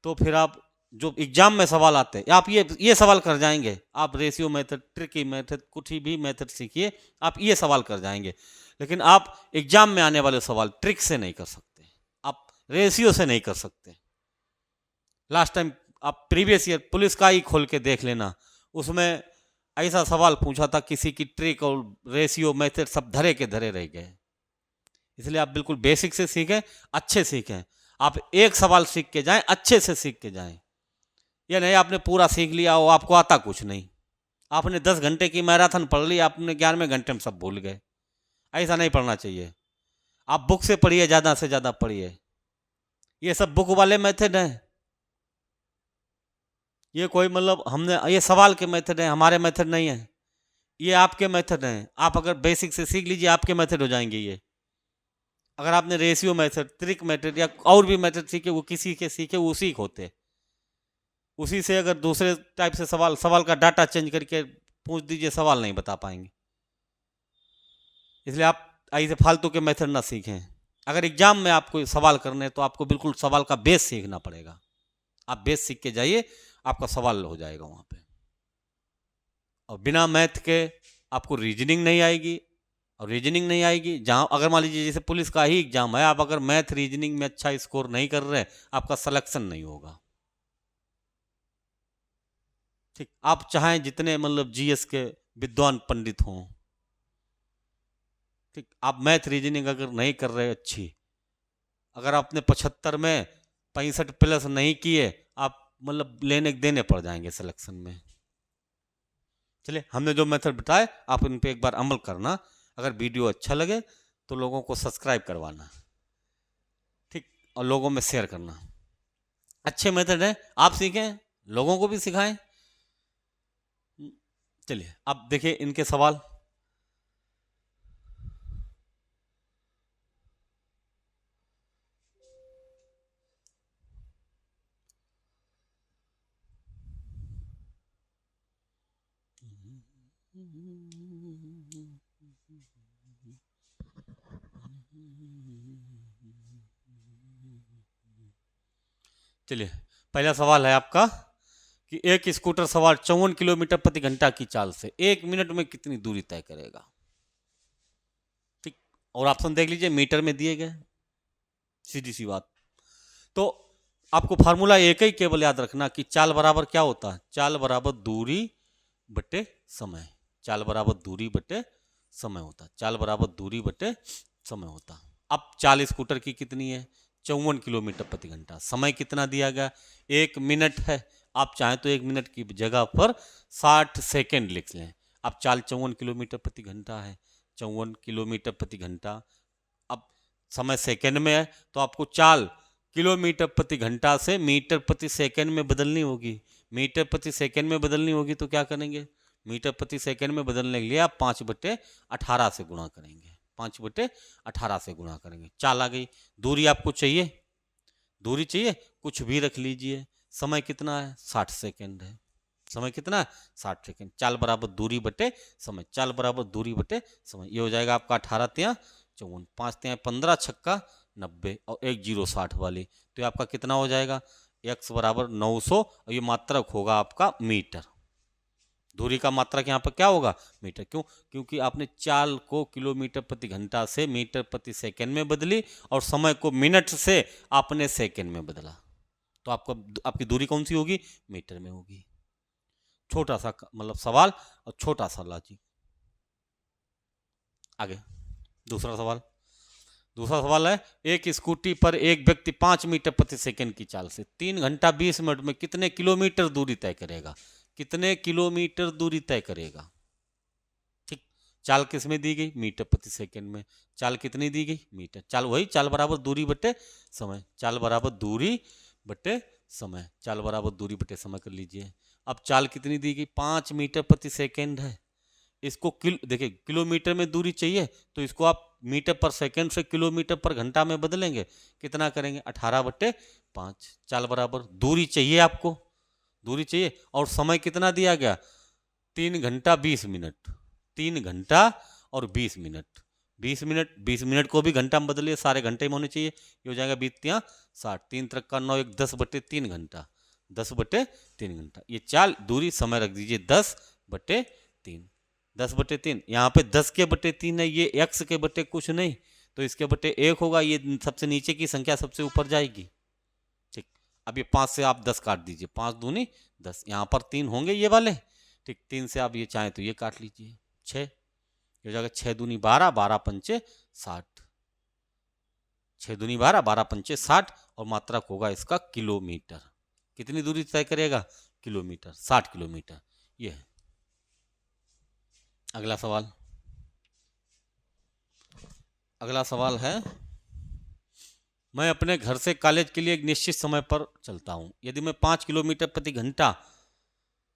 तो फिर आप जो एग्जाम में सवाल आते हैं, आप ये सवाल कर जाएंगे। आप रेशियो मेथड, ट्रिकी मेथड, कुछ भी मेथड सीखिए, आप ये सवाल कर जाएंगे। लेकिन आप एग्जाम में आने वाले सवाल ट्रिक से नहीं कर सकते, आप रेशियो से नहीं कर सकते। लास्ट टाइम आप प्रीवियस ईयर पुलिस का ही खोल के देख लेना, उसमें ऐसा सवाल पूछा था, किसी की ट्रिक और रेशियो मेथड सब धरे के धरे रह गए। इसलिए आप बिल्कुल बेसिक से सीखें, अच्छे सीखें। आप एक सवाल सीख के जाएं, अच्छे से सीख के जाएं। या नहीं आपने पूरा सीख लिया हो, आपको आता कुछ नहीं, आपने 10 घंटे की मैराथन पढ़ ली, आपने 11वें घंटे में सब भूल गए। ऐसा नहीं पढ़ना चाहिए। आप बुक से पढ़िए, ज़्यादा से ज़्यादा पढ़िए। ये सब बुक वाले मेथड हैं, ये कोई मतलब हमने ये सवाल के मेथड हैं, हमारे मेथड नहीं है। ये आपके मेथड हैं। आप अगर बेसिक से सीख लीजिए, आपके मेथड हो जाएंगे ये। अगर आपने रेशियो मेथड, ट्रिक मेथड या और भी मेथड सीखे, वो किसी के सीखे वो उसी के होते। उसी से अगर दूसरे टाइप से सवाल का डाटा चेंज करके पूछ दीजिए, सवाल नहीं बता पाएंगे। इसलिए आप ऐसे फालतू के मेथड ना सीखें। अगर एग्जाम में आपको सवाल करने तो आपको बिल्कुल सवाल का बेस सीखना पड़ेगा। आप बेस सीख के जाइए, आपका सवाल हो जाएगा वहाँ पे। और बिना मैथ के आपको रीजनिंग नहीं आएगी, और रीजनिंग नहीं आएगी जहाँ, अगर मान लीजिए जैसे पुलिस का ही एग्जाम है, आप अगर मैथ रीजनिंग में अच्छा स्कोर नहीं कर रहे, आपका सिलेक्शन नहीं होगा। ठीक, आप चाहें जितने मतलब जीएस के विद्वान पंडित हों, ठीक, आप मैथ रीजनिंग अगर नहीं कर रहे अच्छी, अगर आपने 75 में 65 प्लस नहीं किए, आप मतलब लेने देने पड़ जाएंगे सिलेक्शन में। चलिए, हमने जो मेथड बताए आप इन पे एक बार अमल करना। अगर वीडियो अच्छा लगे तो लोगों को सब्सक्राइब करवाना, ठीक, और लोगों में शेयर करना। अच्छे मेथड है, आप सीखें, लोगों को भी सिखाएं। चलिए अब देखिए इनके सवाल। चलिए, पहला सवाल है आपका कि एक स्कूटर सवार 54 किलोमीटर प्रति घंटा की चाल से 1 मिनट में कितनी दूरी तय करेगा। ठीक, और ऑप्शन देख लीजिए, मीटर में दिए गए, सीधी सी बात। तो आपको फार्मूला एक ही केवल याद रखना कि चाल बराबर क्या होता है, चाल बराबर दूरी बटे समय। चाल बराबर दूरी बटे समय होता, चाल बराबर दूरी बटे समय होता। अब चाल स्कूटर की कितनी है, 54 किलोमीटर प्रति घंटा। समय कितना दिया गया, 1 मिनट है। आप चाहें तो 1 मिनट की जगह पर 60 सेकेंड लिख लें। अब चाल 54 किलोमीटर प्रति घंटा है, 54 किलोमीटर प्रति घंटा। अब समय सेकेंड में है, तो आपको चाल किलोमीटर प्रति घंटा से मीटर प्रति सेकेंड में बदलनी होगी। मीटर प्रति सेकेंड में बदलनी होगी तो क्या करेंगे, मीटर प्रति सेकेंड में बदलने के लिए आप 5/18 से गुणा करेंगे, 5/18 से गुणा करेंगे, चाल आ गई। दूरी आपको चाहिए, दूरी चाहिए, कुछ भी रख लीजिए। समय कितना है, 60 सेकेंड है। समय कितना है, 60 सेकेंड। चाल बराबर दूरी बटे समय, चाल बराबर दूरी बटे समय। ये हो जाएगा आपका 18 तिया 54, 5 तिया 15, छक्का 90 और 1 0 60 वाली। तो ये आपका कितना हो जाएगा, x बराबर 900, और ये मात्रक होगा आपका मीटर। दूरी का मात्रक यहाँ पर क्या होगा, मीटर। क्यों, क्योंकि आपने चाल को किलोमीटर प्रति घंटा से मीटर प्रति सेकेंड में बदली, और समय को मिनट से आपने सेकेंड में बदला, तो आपकी दूरी कौन सी होगी, मीटर में होगी। छोटा सा मतलब सवाल और छोटा सा लॉजिक। आगे दूसरा सवाल। दूसरा सवाल है, एक स्कूटी पर एक व्यक्ति 5 मीटर प्रति सेकंड की चाल से 3 घंटा 20 मिनट में कितने किलोमीटर दूरी तय करेगा। कितने किलोमीटर दूरी तय करेगा। ठीक, चाल किस में दी गई, मीटर प्रति सेकंड में। चाल कितनी दी गई, मीटर। चाल वही, चाल बराबर दूरी बटे समय, चाल बराबर दूरी बटे समय, चाल बराबर दूरी बटे समय कर लीजिए। अब चाल कितनी दी गई, 5 मीटर प्रति सेकंड है। इसको देखिए किलोमीटर में दूरी चाहिए, तो इसको आप मीटर पर सेकंड से किलोमीटर पर घंटा में बदलेंगे, कितना करेंगे, 18/5। चाल बराबर दूरी चाहिए, आपको दूरी चाहिए, और समय कितना दिया गया, 3 घंटा 20 मिनट। 3 घंटा और 20 मिनट। 20 मिनट, 20 मिनट को भी घंटा में बदलिए, सारे घंटे में होने चाहिए। ये हो जाएगा 20 तिया 60, 3 3 का 9, 1 10/3 घंटा। 10/3 घंटा। ये चाल दूरी समय रख दीजिए 10/3। 10/3 यहाँ पे 10/3 है, ये x के बटे कुछ नहीं, तो इसके बटे 1 होगा। ये सबसे नीचे की संख्या सबसे ऊपर जाएगी। ठीक, अब ये 5 से आप 10 काट दीजिए, 5 दूनी 10, यहाँ पर 3 होंगे ये वाले। ठीक, 3 से आप ये चाहें तो ये काट लीजिए, 6 हो जाएगा। 6 दूनी 12, 12 पंचे 60, 6 दूनी 12, 12 पंचे 60, और मात्रक होगा इसका किलोमीटर। कितनी दूरी तय करेगा? Kilometre, 60 kilometre. ये है अगला सवाल। अगला सवाल है, मैं अपने घर से कॉलेज के लिए एक निश्चित समय पर चलता हूँ। यदि मैं 5 किलोमीटर प्रति घंटा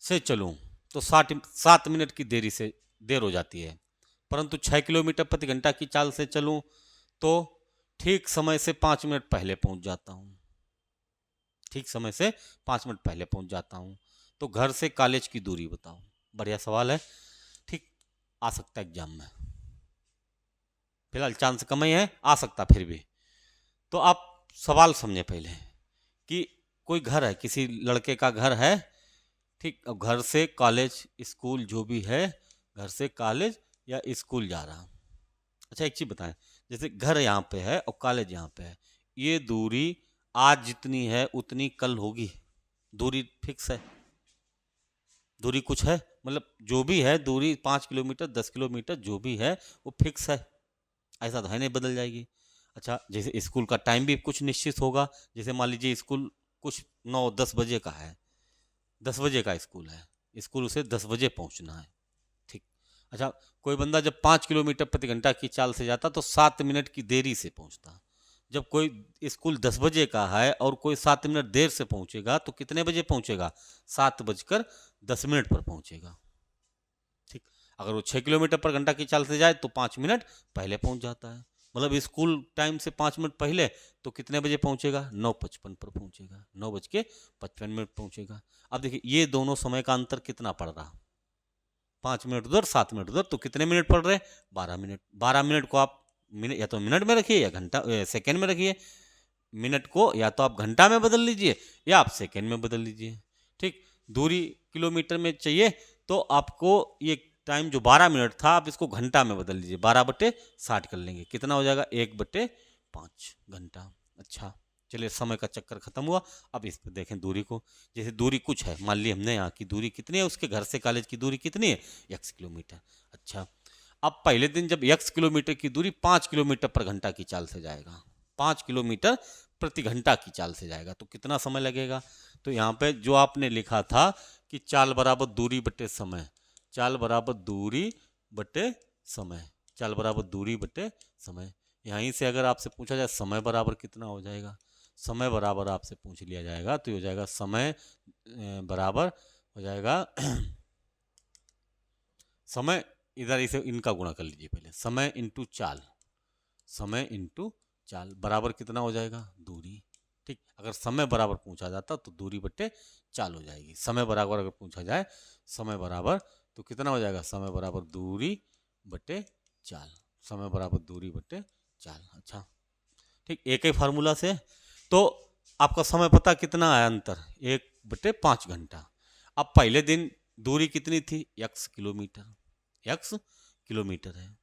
से चलूँ तो 7 मिनट की देर हो जाती है, परंतु 6 किलोमीटर प्रति घंटा की चाल से चलूँ तो ठीक समय से 5 मिनट पहले पहुँच जाता हूँ। ठीक समय से 5 मिनट पहले पहुँच जाता हूँ। तो घर से कॉलेज की दूरी बताओ। बढ़िया सवाल है, ठीक, आ सकता है एग्जाम में। फिलहाल चांस कम ही है, आ सकता फिर भी। तो आप सवाल समझे पहले कि कोई घर है, किसी लड़के का घर है, ठीक। अब घर से कॉलेज स्कूल जो भी है, घर से कॉलेज या स्कूल जा रहा। अच्छा एक चीज़ बताएं, जैसे घर यहाँ पे है और कॉलेज यहाँ पे है, ये दूरी आज जितनी है उतनी कल होगी? दूरी फिक्स है? दूरी कुछ है? मतलब जो भी है दूरी 5 किलोमीटर 10 किलोमीटर जो भी है वो फिक्स है, ऐसा तो है नहीं बदल जाएगी। अच्छा, जैसे स्कूल का टाइम भी कुछ निश्चित होगा। जैसे मान लीजिए स्कूल कुछ 9-10 बजे का है, 10 बजे का स्कूल है, स्कूल उसे 10 बजे पहुंचना है। ठीक। अच्छा, कोई बंदा जब 5 किलोमीटर प्रति घंटा की चाल से जाता तो 7 मिनट की देरी से पहुंचता। जब कोई स्कूल 10 बजे का है और कोई 7 मिनट देर से पहुंचेगा तो कितने बजे पहुंचेगा? 7:10 पर पहुंचेगा। ठीक। अगर वो 6 किलोमीटर पर घंटा की चाल से जाए तो 5 मिनट पहले पहुंच जाता है। मतलब स्कूल टाइम से 5 मिनट पहले, तो कितने बजे पहुंचेगा? 9:55 पर पहुंचेगा, 9:55 पहुंचेगा। अब देखिए ये दोनों समय का अंतर कितना पड़ रहा? 5 मिनट उधर 7 मिनट उधर, तो कितने मिनट पड़ रहे? 12 मिनट। 12 मिनट को आप मिनट या तो मिनट में रखिए या घंटा सेकेंड में रखिए। मिनट को या तो आप घंटा में बदल लीजिए या आप सेकेंड में बदल लीजिए। ठीक। दूरी किलोमीटर में चाहिए तो आपको ये टाइम जो 12 मिनट था आप इसको घंटा में बदल लीजिए, 12/60 कर लेंगे, कितना हो जाएगा? 1/5 घंटा। अच्छा चलिए, समय का चक्कर खत्म हुआ। अब इस पर देखें दूरी को। जैसे दूरी कुछ है, मान ली हमने यहाँ की दूरी कितनी है, उसके घर से कॉलेज की दूरी कितनी है? x kilometre. अच्छा, अब पहले दिन जब x किलोमीटर की दूरी 5 किलोमीटर पर घंटा की चाल से जाएगा, 5 किलोमीटर प्रति घंटा की चाल से जाएगा, तो कितना समय लगेगा? तो यहाँ पे जो आपने लिखा था कि चाल बराबर दूरी बटे समय, चाल बराबर दूरी बटे समय, चाल बराबर दूरी बटे समय। यहीं से अगर आपसे पूछा जाए समय बराबर कितना हो जाएगा, समय बराबर आपसे पूछ लिया जाएगा तो हो जाएगा समय बराबर हो जाएगा समय, इधर इसे इनका गुणा कर लीजिए पहले, समय इंटू चाल, समय इंटू चाल बराबर कितना हो जाएगा? दूरी। ठीक। अगर समय बराबर पूछा जाता तो दूरी बटे चाल हो जाएगी। समय बराबर अगर पूछा जाए समय बराबर तो कितना हो जाएगा? समय बराबर दूरी बटे चाल, समय बराबर दूरी बटे चाल। अच्छा ठीक, एक ही फार्मूला से तो आपका समय पता कितना है अंतर? 1/5 घंटा। अब पहले दिन दूरी कितनी थी? x किलोमीटर, x किलोमीटर है।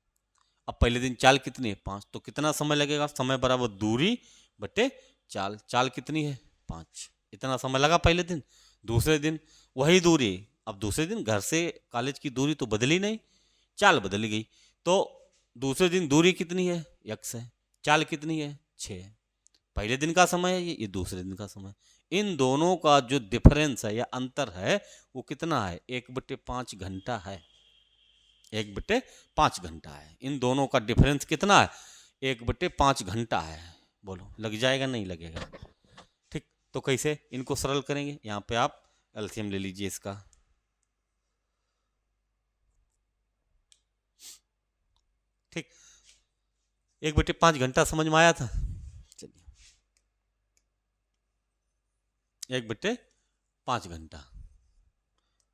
अब पहले दिन चाल कितनी है? 5, तो कितना समय लगेगा? समय बराबर दूरी बटे चाल, चाल कितनी है? 5, इतना समय लगा पहले दिन। दूसरे दिन वही दूरी, अब दूसरे दिन घर से कॉलेज की दूरी तो बदली नहीं, चाल बदली गई, तो दूसरे दिन दूरी कितनी है? x है, चाल कितनी है? 6। पहले दिन का समय है ये दूसरे दिन का समय, इन दोनों का जो डिफरेंस है या अंतर है वो कितना है? 1/5 घंटा है, 1/5 घंटा है। इन दोनों का डिफरेंस कितना है? 1/5 घंटा है। बोलो लग जाएगा नहीं लगेगा? ठीक, तो कैसे इनको सरल करेंगे? यहाँ पे आप एलसीएम ले लीजिए इसका। ठीक, 1/5 घंटा समझ में आया था? चलिए, 1/5 घंटा,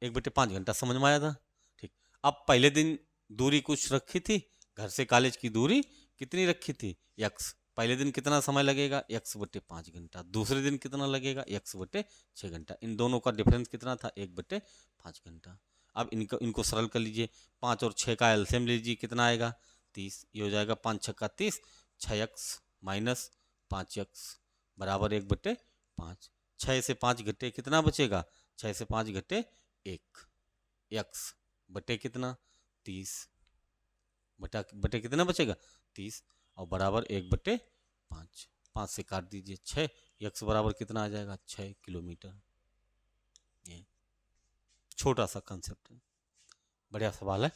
1/5 घंटा समझ में आया था? ठीक। अब पहले दिन दूरी कुछ रखी थी, घर से कॉलेज की दूरी कितनी रखी थी? x, पहले दिन कितना समय लगेगा, x बटे 5 घंटा। दूसरे दिन कितना लगेगा, x बटे 6 घंटा। इन दोनों का डिफरेंस कितना था, 1 बटे 5 घंटा। अब इनको सरल कर लीजिए, 5 और 6 का एलसीएम लीजिए, कितना आएगा, 30। ये हो जाएगा 5 छक्का 30, 6x माइनस 5x बराबर 1 बटे 5। 6 से 5 घटे कितना बचेगा, 6 से 5 घटे 1, x बटे कितना, 30 बटे कितना बचेगा, 30 और बराबर 1 बटे 5। 5 से काट दीजिए 6, x बराबर कितना आ जाएगा, 6 किलोमीटर। ये छोटा सा कंसेप्ट है, बढ़िया सवाल है।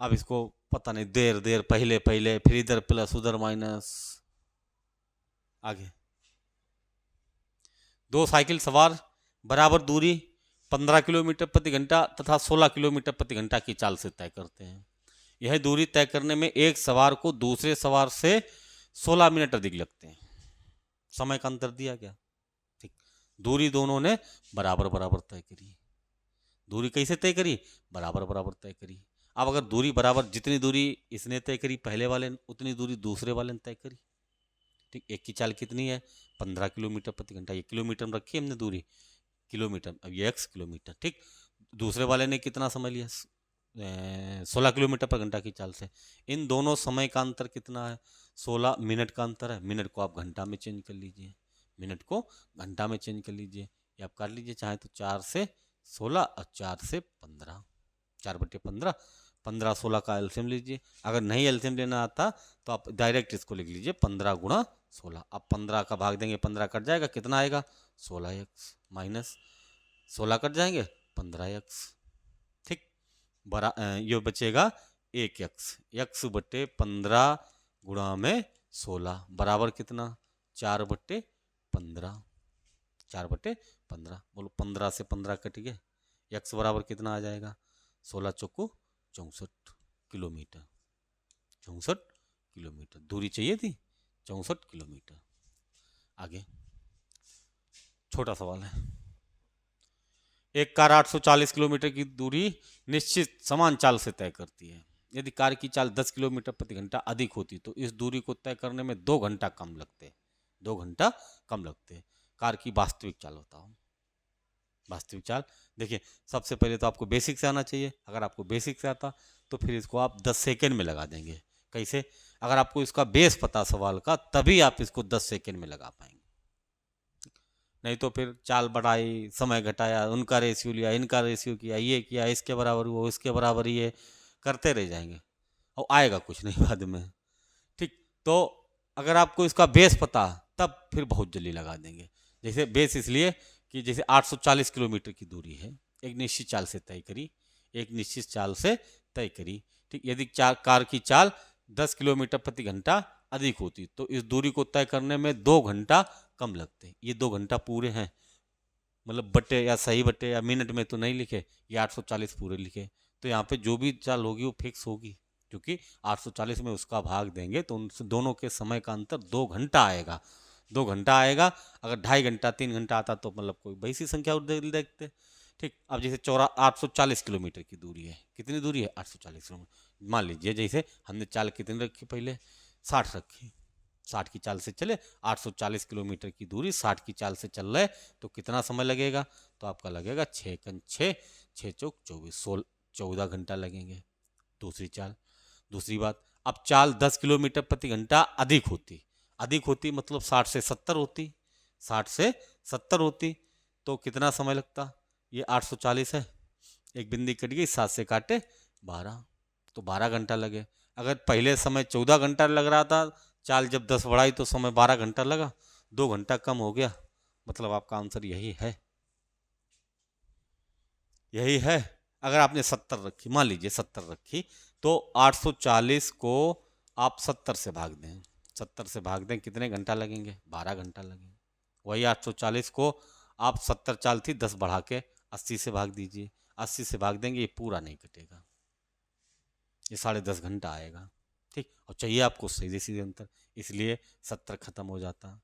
अब इसको पता नहीं देर पहले फिर इधर प्लस उधर माइनस। आगे, 2 साइकिल सवार बराबर दूरी 15 किलोमीटर प्रति घंटा तथा 16 किलोमीटर प्रति घंटा की चाल से तय करते हैं। यह दूरी तय करने में एक सवार को दूसरे सवार से 16 मिनट अधिक लगते हैं। समय का अंतर दिया गया, ठीक। दूरी दोनों ने बराबर बराबर तय करी। दूरी कैसे तय करी, बराबर बराबर तय करी। अब अगर दूरी बराबर, जितनी दूरी इसने तय करी पहले वाले ने, उतनी दूरी दूसरे वाले ने तय करी, ठीक। एक की चाल कितनी है, 15 किलोमीटर प्रति घंटा। ये किलोमीटर में रखी हमने दूरी, किलोमीटर, अब ये x किलोमीटर, ठीक। दूसरे वाले ने कितना समय लिया, 16 किलोमीटर पर घंटा की चाल से। इन दोनों समय का अंतर कितना है, 16 मिनट का अंतर है। मिनट को आप घंटा में चेंज कर लीजिए, मिनट को घंटा में चेंज कर लीजिए, ये आप कर लीजिए चाहे तो 4 से 16 और 4 से 15, 4 बटे 15, 15 16 का एलसीएम लीजिए। अगर नहीं एलसीएम लेना आता तो आप डायरेक्ट इसको लिख लीजिए 15 गुणा 16। अब 15 का भाग देंगे, 15 कट जाएगा, कितना आएगा, 16x माइनस 16 कट जाएंगे, 15x, ठीक। ये बचेगा 1x, x बटे 15 गुणा में 16 बराबर कितना, 4 बटे 15, 4 बटे 15। बोलो 15 से 15 कट गए, x बराबर कितना आ जाएगा, 16 चौको 64 किलोमीटर। 64 किलोमीटर दूरी चाहिए थी, 64 किलोमीटर। आगे छोटा सवाल है, एक कार 840 किलोमीटर की दूरी निश्चित समान चाल से तय करती है। यदि कार की चाल 10 किलोमीटर प्रति घंटा अधिक होती तो इस दूरी को तय करने में 2 घंटा कम लगते, 2 घंटा कम लगते। कार की वास्तविक चाल बताओ। वास्तविक चाल देखिए, सबसे पहले तो आपको बेसिक से आना चाहिए। अगर आपको बेसिक से आता तो फिर इसको आप 10 सेकेंड में लगा देंगे। कैसे, अगर आपको इसका बेस पता सवाल का, तभी आप इसको 10 सेकेंड में लगा पाएंगे। नहीं तो फिर चाल बढ़ाई, समय घटाया, उनका रेशियो लिया, इनका रेशियो किया, ये किया, इसके बराबर वो, इसके बराबर ये, करते रह जाएंगे और आएगा कुछ नहीं बाद में, ठीक। तो अगर आपको इसका बेस पता तब फिर बहुत जल्दी लगा देंगे। जैसे बेस इसलिए कि जैसे 840 किलोमीटर की दूरी है, एक निश्चित चाल से तय करी, एक निश्चित चाल से तय करी, ठीक। यदि कार की चाल 10 किलोमीटर प्रति घंटा अधिक होती तो इस दूरी को तय करने में 2 घंटा कम लगते। ये 2 घंटा पूरे हैं, मतलब बटे या सही बटे या मिनट में तो नहीं लिखे, ये 840 पूरे लिखे। तो यहाँ पे जो भी चाल होगी वो फिक्स होगी, क्योंकि 840 में उसका भाग देंगे तो उन दोनों के समय का अंतर 2 घंटा आएगा, 2 घंटा आएगा। अगर 2.5 घंटा 3 घंटा आता तो मतलब कोई वैसी संख्या देखते, ठीक। अब जैसे 840 किलोमीटर की दूरी है, कितनी दूरी है, 840 किलोमीटर। मान लीजिए जैसे हमने चाल कितनी रखी, पहले 60 रखी, 60 की चाल से चले, 840 किलोमीटर की दूरी 60 की चाल से चल रहे तो कितना समय लगेगा, तो आपका लगेगा 6 × 6, 6 चौक 24, 14 घंटा लगेंगे। दूसरी चाल, दूसरी बात, अब चाल 10 किलोमीटर प्रति घंटा अधिक होती मतलब 60 से 70 होती, 60 से 70 होती तो कितना समय लगता, ये 840 है, एक बिंदी कट गई, 7 से काटे 12 तो 12 घंटा लगे। अगर पहले समय 14 घंटा लग रहा था, चाल जब 10 बढ़ाई तो समय 12 घंटा लगा, 2 घंटा कम हो गया। मतलब आपका आंसर यही है, यही है। अगर आपने 70 रखी, मान लीजिए 70 रखी, तो 840 को आप 70 से भाग दें, 70 से भाग दें, कितने घंटा लगेंगे, 12 घंटा लगेंगे। वही 840 को आप 70 चाल थी 10 बढ़ा के 80 से भाग दीजिए, 80 से भाग देंगे, ये पूरा नहीं कटेगा, ये 10.5 घंटा आएगा, ठीक। और चाहिए आपको सीधे सीधे अंतर, इसलिए 70 खत्म हो जाता।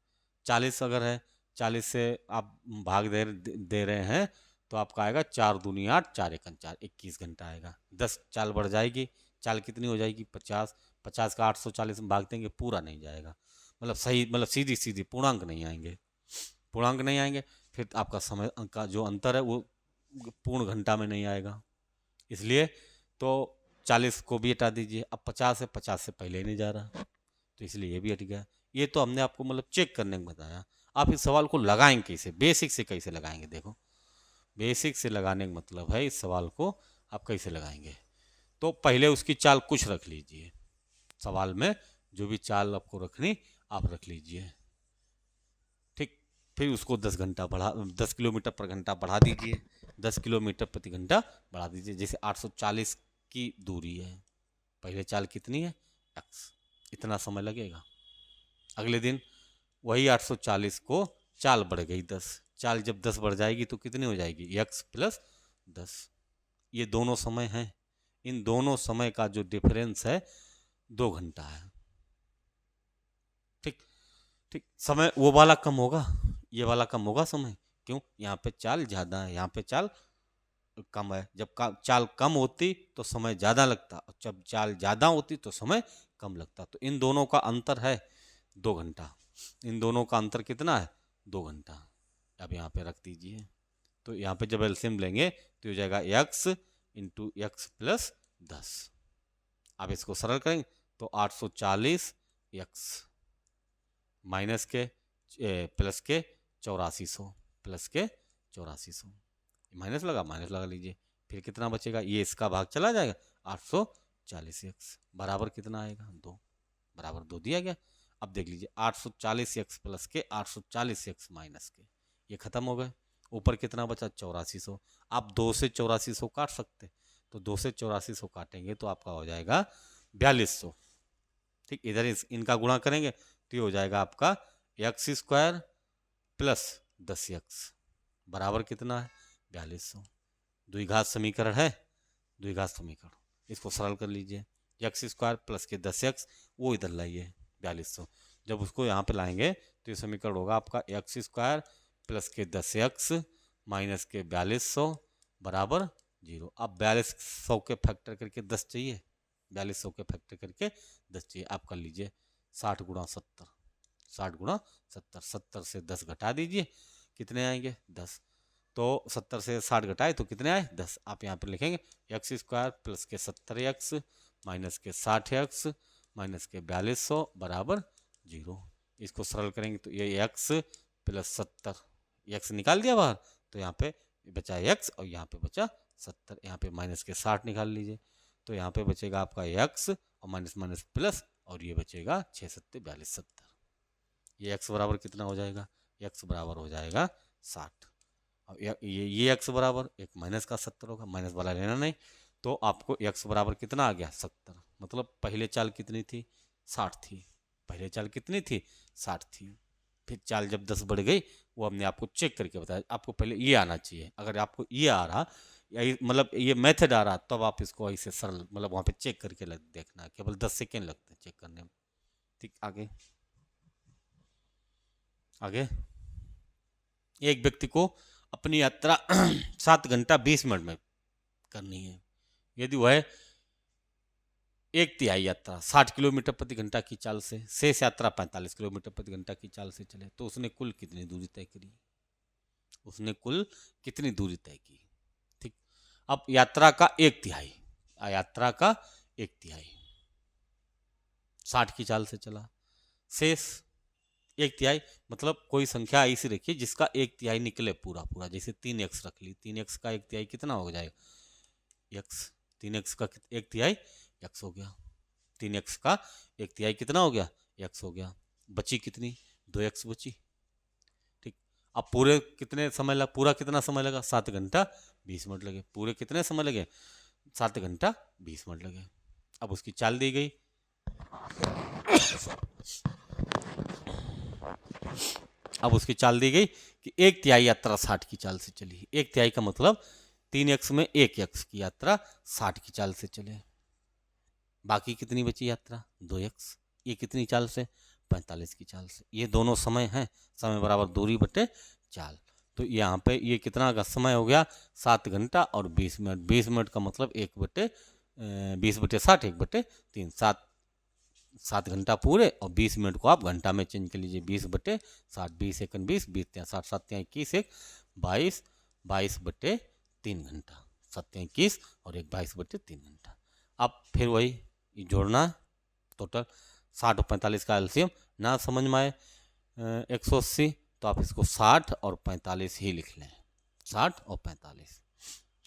40 अगर है, 40 से आप भाग दे रहे हैं तो आपका आएगा 4 दूनी 8, 4 एकम 4, 21 घंटा आएगा। 10 चाल बढ़ जाएगी, चाल कितनी हो जाएगी, 50, 50 का 840 में भाग देंगे, पूरा नहीं जाएगा, मतलब सही, मतलब सीधी सीधी पूर्णांक नहीं आएंगे, पूर्णांक नहीं आएंगे, फिर आपका समय का जो अंतर है वो पूर्ण घंटा में नहीं आएगा। इसलिए तो 40 को भी हटा दीजिए। अब 50 है, 50 से पहले ही नहीं जा रहा, तो इसलिए ये भी हट गया। ये तो हमने आपको मतलब चेक करने को बताया। आप इस सवाल को लगाएंगे कैसे, बेसिक से कैसे लगाएंगे। देखो, बेसिक से लगाने का मतलब है इस सवाल को आप कैसे लगाएंगे। तो पहले उसकी चाल कुछ रख लीजिए, सवाल में जो भी चाल आपको रखनी आप रख लीजिए, ठीक। फिर उसको 10 किलोमीटर पर घंटा बढ़ा दीजिए, 10 किलोमीटर प्रति घंटा बढ़ा दीजिए। जैसे 840 की दूरी है, पहले चाल कितनी है, x, इतना समय लगेगा। अगले दिन वही 840 को चाल बढ़ गई 10, चाल जब 10 बढ़ जाएगी तो कितनी हो जाएगी, x प्लस 10। ये दोनों समय हैं, इन दोनों समय का जो डिफरेंस है 2 घंटा है, ठीक ठीक। समय वो वाला कम होगा, ये वाला कम होगा समय, क्यों, यहाँ पे चाल ज़्यादा है, यहाँ पे चाल कम है। जब चाल कम होती तो समय ज़्यादा लगता, और जब चाल ज़्यादा होती तो समय कम लगता। तो इन दोनों का अंतर है 2 घंटा, इन दोनों का अंतर कितना है, 2 घंटा। अब यहाँ पे रख दीजिए, तो यहाँ पे जब एलसीएम लेंगे तो हो जाएगा x इंटू एक्स प्लस 10। अब इसको सरल करेंगे तो 840 x माइनस के प्लस के 8400, प्लस के 8400, माइनस लगा लीजिए, फिर कितना बचेगा, ये इसका भाग चला जाएगा, 840x बराबर कितना आएगा, 2, बराबर 2 दिया गया। अब देख लीजिए 840x प्लस के 840x माइनस के, ये खत्म हो गए। ऊपर कितना बचा, 8400। आप 2 से 8400 काट सकते, तो 2 से 8400 काटेंगे तो आपका हो जाएगा 4200, ठीक। इधर इनका गुणा करेंगे तो ये हो जाएगा आपका x² प्लस 10x बराबर कितना है, 4200। द्विघात समीकरण है, द्विघात समीकरण, इसको सरल कर लीजिए। x² प्लस के 10x वो इधर लाइए 4200, जब उसको यहाँ पे लाएंगे तो ये समीकरण होगा आपका x² प्लस के 10x माइनस के 4200 बराबर 0। अब 4200 के फैक्टर करके 10 चाहिए, 4200 के फैक्टर करके 10 चाहिए। आप कर लीजिए 60 गुणा 70, 60 गुणा 70, 70 से 10 घटा दीजिए, कितने आएंगे, 10। तो 70 से 60 घटाए तो कितने आए, 10। आप यहाँ पर लिखेंगे x² प्लस के 70x माइनस के 60x माइनस के 4200 बराबर 0। इसको सरल करेंगे तो ये x प्लस 70, x निकाल दिया बाहर, तो यहाँ पे बचा x और यहाँ पे बचा 70, यहाँ पे माइनस के 60 निकाल लीजिए, तो यहाँ पे बचेगा आपका x और माइनस माइनस प्लस, और ये बचेगा 6 7 42 70। ये x बराबर कितना हो जाएगा, x बराबर हो जाएगा 60। और ये x बराबर एक माइनस का 70 होगा, माइनस वाला लेना नहीं, तो आपको x बराबर कितना आ गया, 70। मतलब पहले चाल कितनी थी, 60 थी, पहले चाल कितनी थी, 60 थी। फिर चाल जब 10 बढ़ गई, वो हमने आपको चेक करके बताया। आपको पहले ये आना चाहिए, अगर आपको ये आ रहा, मतलब ये मेथड आ रहा, तब तो आप इसको ऐसे सरल, मतलब वहाँ पे चेक करके देखना, केवल 10 सेकेंड लगते हैं चेक करने में, ठीक। आगे आगे, एक व्यक्ति को अपनी यात्रा 7 घंटा 20 मिनट में करनी है। यदि वह 1/3 यात्रा 60 किलोमीटर प्रति घंटा की चाल से, शेष यात्रा 45 किलोमीटर प्रति घंटा की चाल से चले, तो उसने कुल कितनी दूरी तय करी, उसने कुल कितनी दूरी तय की, ठीक। अब यात्रा का 1/3, यात्रा का 1/3 60 की चाल से चला, शेष 1/3, मतलब कोई संख्या ऐसी रखिए जिसका 1/3 निकले पूरा पूरा, जैसे 3x रख ली, 3x का 1/3 कितना हो जाएगा, x, 3x का 1/3 x हो गया, 3x का 1/3 कितना हो गया, x हो गया। बची कितनी, 2x बची, ठीक। अब पूरे कितने समय लगा, पूरा कितना समय लगा, 7 घंटा 20 मिनट लगे। पूरे कितने समय लगे, 7 घंटा 20 मिनट लगे। अब उसकी चाल दी गई, अब उसकी चाल दी गई कि 1/3 यात्रा 60 की चाल से चली। 1/3 का मतलब 3x में 1x की यात्रा 60 की चाल से चले, बाकी कितनी बची यात्रा, 2x। ये कितनी चाल से, 45 की चाल से। ये दोनों समय हैं, समय बराबर दूरी बटे चाल। तो यहाँ पे ये कितना का समय हो गया, 7 घंटा और 20 मिनट। 20 मिनट का मतलब 1/20/60 1/3, 7 7 घंटा पूरे और 20 मिनट को आप घंटा में चेंज कर लीजिए। 20/60, 20 एकन 20, 20 तिया 60, 7 तिया 21, एक 22, 22/3 घंटा, 7 तिया 21 और एक 22/3 घंटा। अब फिर वही जोड़ना है टोटल 60 और 45 का एलसीएम। ना समझ में आए 180 तो आप इसको 60 और 45 ही लिख लें, 60 और 45।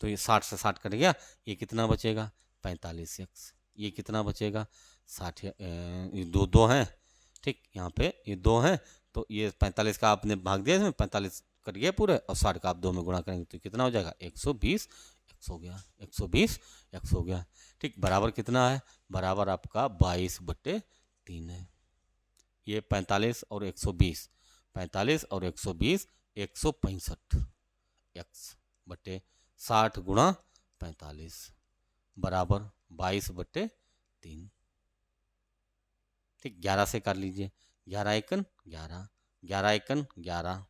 तो ये 60 से 60 कट गया, ये कितना बचेगा 45x। ये कितना बचेगा 60, ये दो हैं, ठीक, यहाँ पे ये 2 हैं तो ये 45 का आपने भाग दिया इसमें, 45 कट गया पूरे और 60 का आप 2 में गुणा करेंगे तो कितना हो जाएगा 120 x हो गया, 120 x हो गया, ठीक। बराबर कितना है, बराबर आपका 22/3 है। ये 45 और 120, 45 और 120 165 x/60 गुणा 45 बराबर 22/3, ठीक। 11 से कर लीजिए, 11 एकन 11, 11 एकन 11,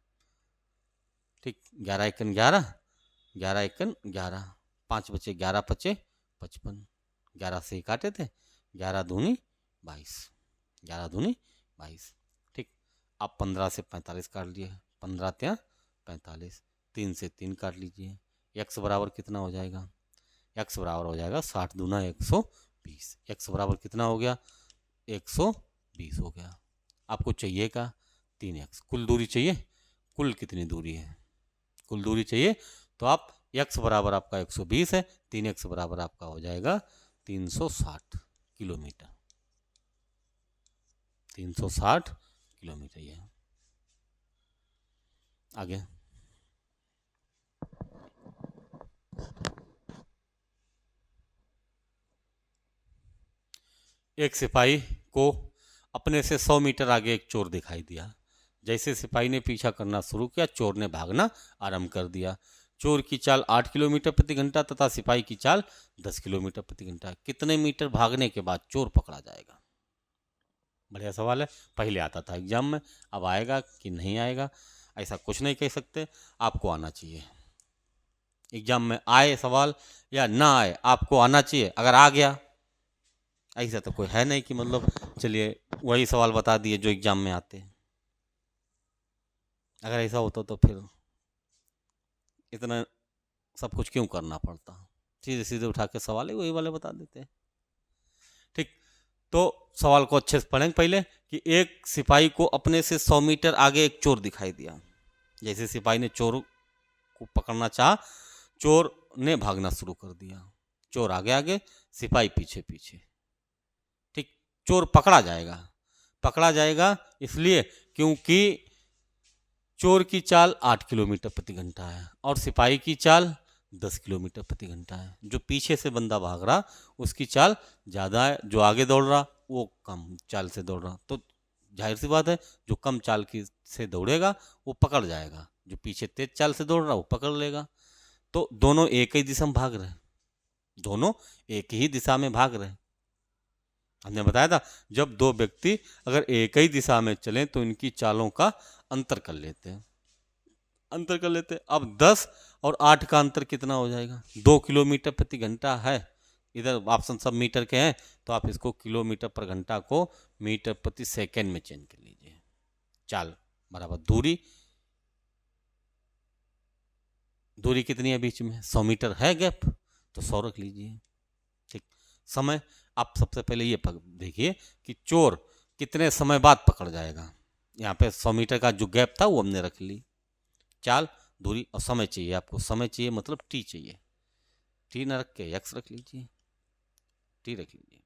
ठीक, 11 एकन 11, 11 एकन 11, 5 बचे 11 पचे 55, 11 से ही काटे थे, 11 दूनी 22, 11 दूनी 22, ठीक। अब 15 से 45 काट लिए, 15 त्या 45, 3 से 3 काट लीजिए, x बराबर कितना हो जाएगा, x बराबर हो जाएगा 60 दूना 120, x बराबर कितना हो गया 120 हो गया। आपको चाहिए का 3x, कुल दूरी चाहिए, कुल कितनी दूरी है, कुल दूरी चाहिए तो आप x बराबर आपका 120 है, 3x बराबर आपका हो जाएगा 360 किलोमीटर, 360 किलोमीटर। ये आगे एक सिपाही को अपने से 100 मीटर आगे एक चोर दिखाई दिया। जैसे सिपाही ने पीछा करना शुरू किया, चोर ने भागना आरंभ कर दिया। चोर की चाल 8 किलोमीटर प्रति घंटा तथा सिपाही की चाल 10 किलोमीटर प्रति घंटा। कितने मीटर भागने के बाद चोर पकड़ा जाएगा? बढ़िया सवाल है, पहले आता था एग्जाम में, अब आएगा कि नहीं आएगा ऐसा कुछ नहीं कह सकते, आपको आना चाहिए। एग्जाम में आए सवाल या ना आए, आपको आना चाहिए। अगर आ गया, ऐसा तो कोई है नहीं कि मतलब चलिए वही सवाल बता दिए जो एग्जाम में आते हैं। अगर ऐसा होता तो फिर इतना सब कुछ क्यों करना पड़ता? सीधे सीधे उठा के सवाल ही वही वाले बता देते हैं, ठीक। तो सवाल को अच्छे से पढ़ेंगे पहले कि एक सिपाही को अपने से 100 मीटर आगे एक चोर दिखाई दिया। जैसे सिपाही ने चोर को पकड़ना चाहा, चोर ने भागना शुरू कर दिया। चोर आगे आगे, सिपाही पीछे पीछे, ठीक। चोर पकड़ा जाएगा, पकड़ा जाएगा इसलिए क्योंकि चोर की चाल 8 किलोमीटर प्रति घंटा है और सिपाही की चाल 10 किलोमीटर प्रति घंटा है। जो पीछे से बंदा भाग रहा उसकी चाल ज़्यादा है, जो आगे दौड़ रहा वो कम चाल से दौड़ रहा। तो जाहिर सी बात है जो कम चाल की से दौड़ेगा वो पकड़ जाएगा, जो पीछे तेज चाल से दौड़ रहा वो पकड़ लेगा। तो दोनों एक ही दिशा में भाग रहे, दोनों एक ही दिशा में भाग रहे। हमने बताया था जब दो व्यक्ति अगर एक ही दिशा में चलें तो इनकी चालों का अंतर कर लेते हैं, अंतर कर लेते हैं। अब 10 और 8 का अंतर कितना हो जाएगा? 2 किलोमीटर प्रति घंटा है। इधर ऑप्शन सब मीटर के हैं तो आप इसको किलोमीटर पर घंटा को मीटर प्रति सेकेंड में चेंज कर लीजिए। चाल बराबर दूरी, दूरी कितनी है बीच में? 100 मीटर है गैप तो 100 रख लीजिए, ठीक। समय, आप सबसे पहले ये देखिए कि चोर कितने समय बाद पकड़ जाएगा। यहाँ पे 100 मीटर का जो गैप था वो हमने रख ली। चाल, दूरी और समय चाहिए आपको, समय चाहिए मतलब टी चाहिए, टी न रख के एक्स रख लीजिए, टी रख लीजिए,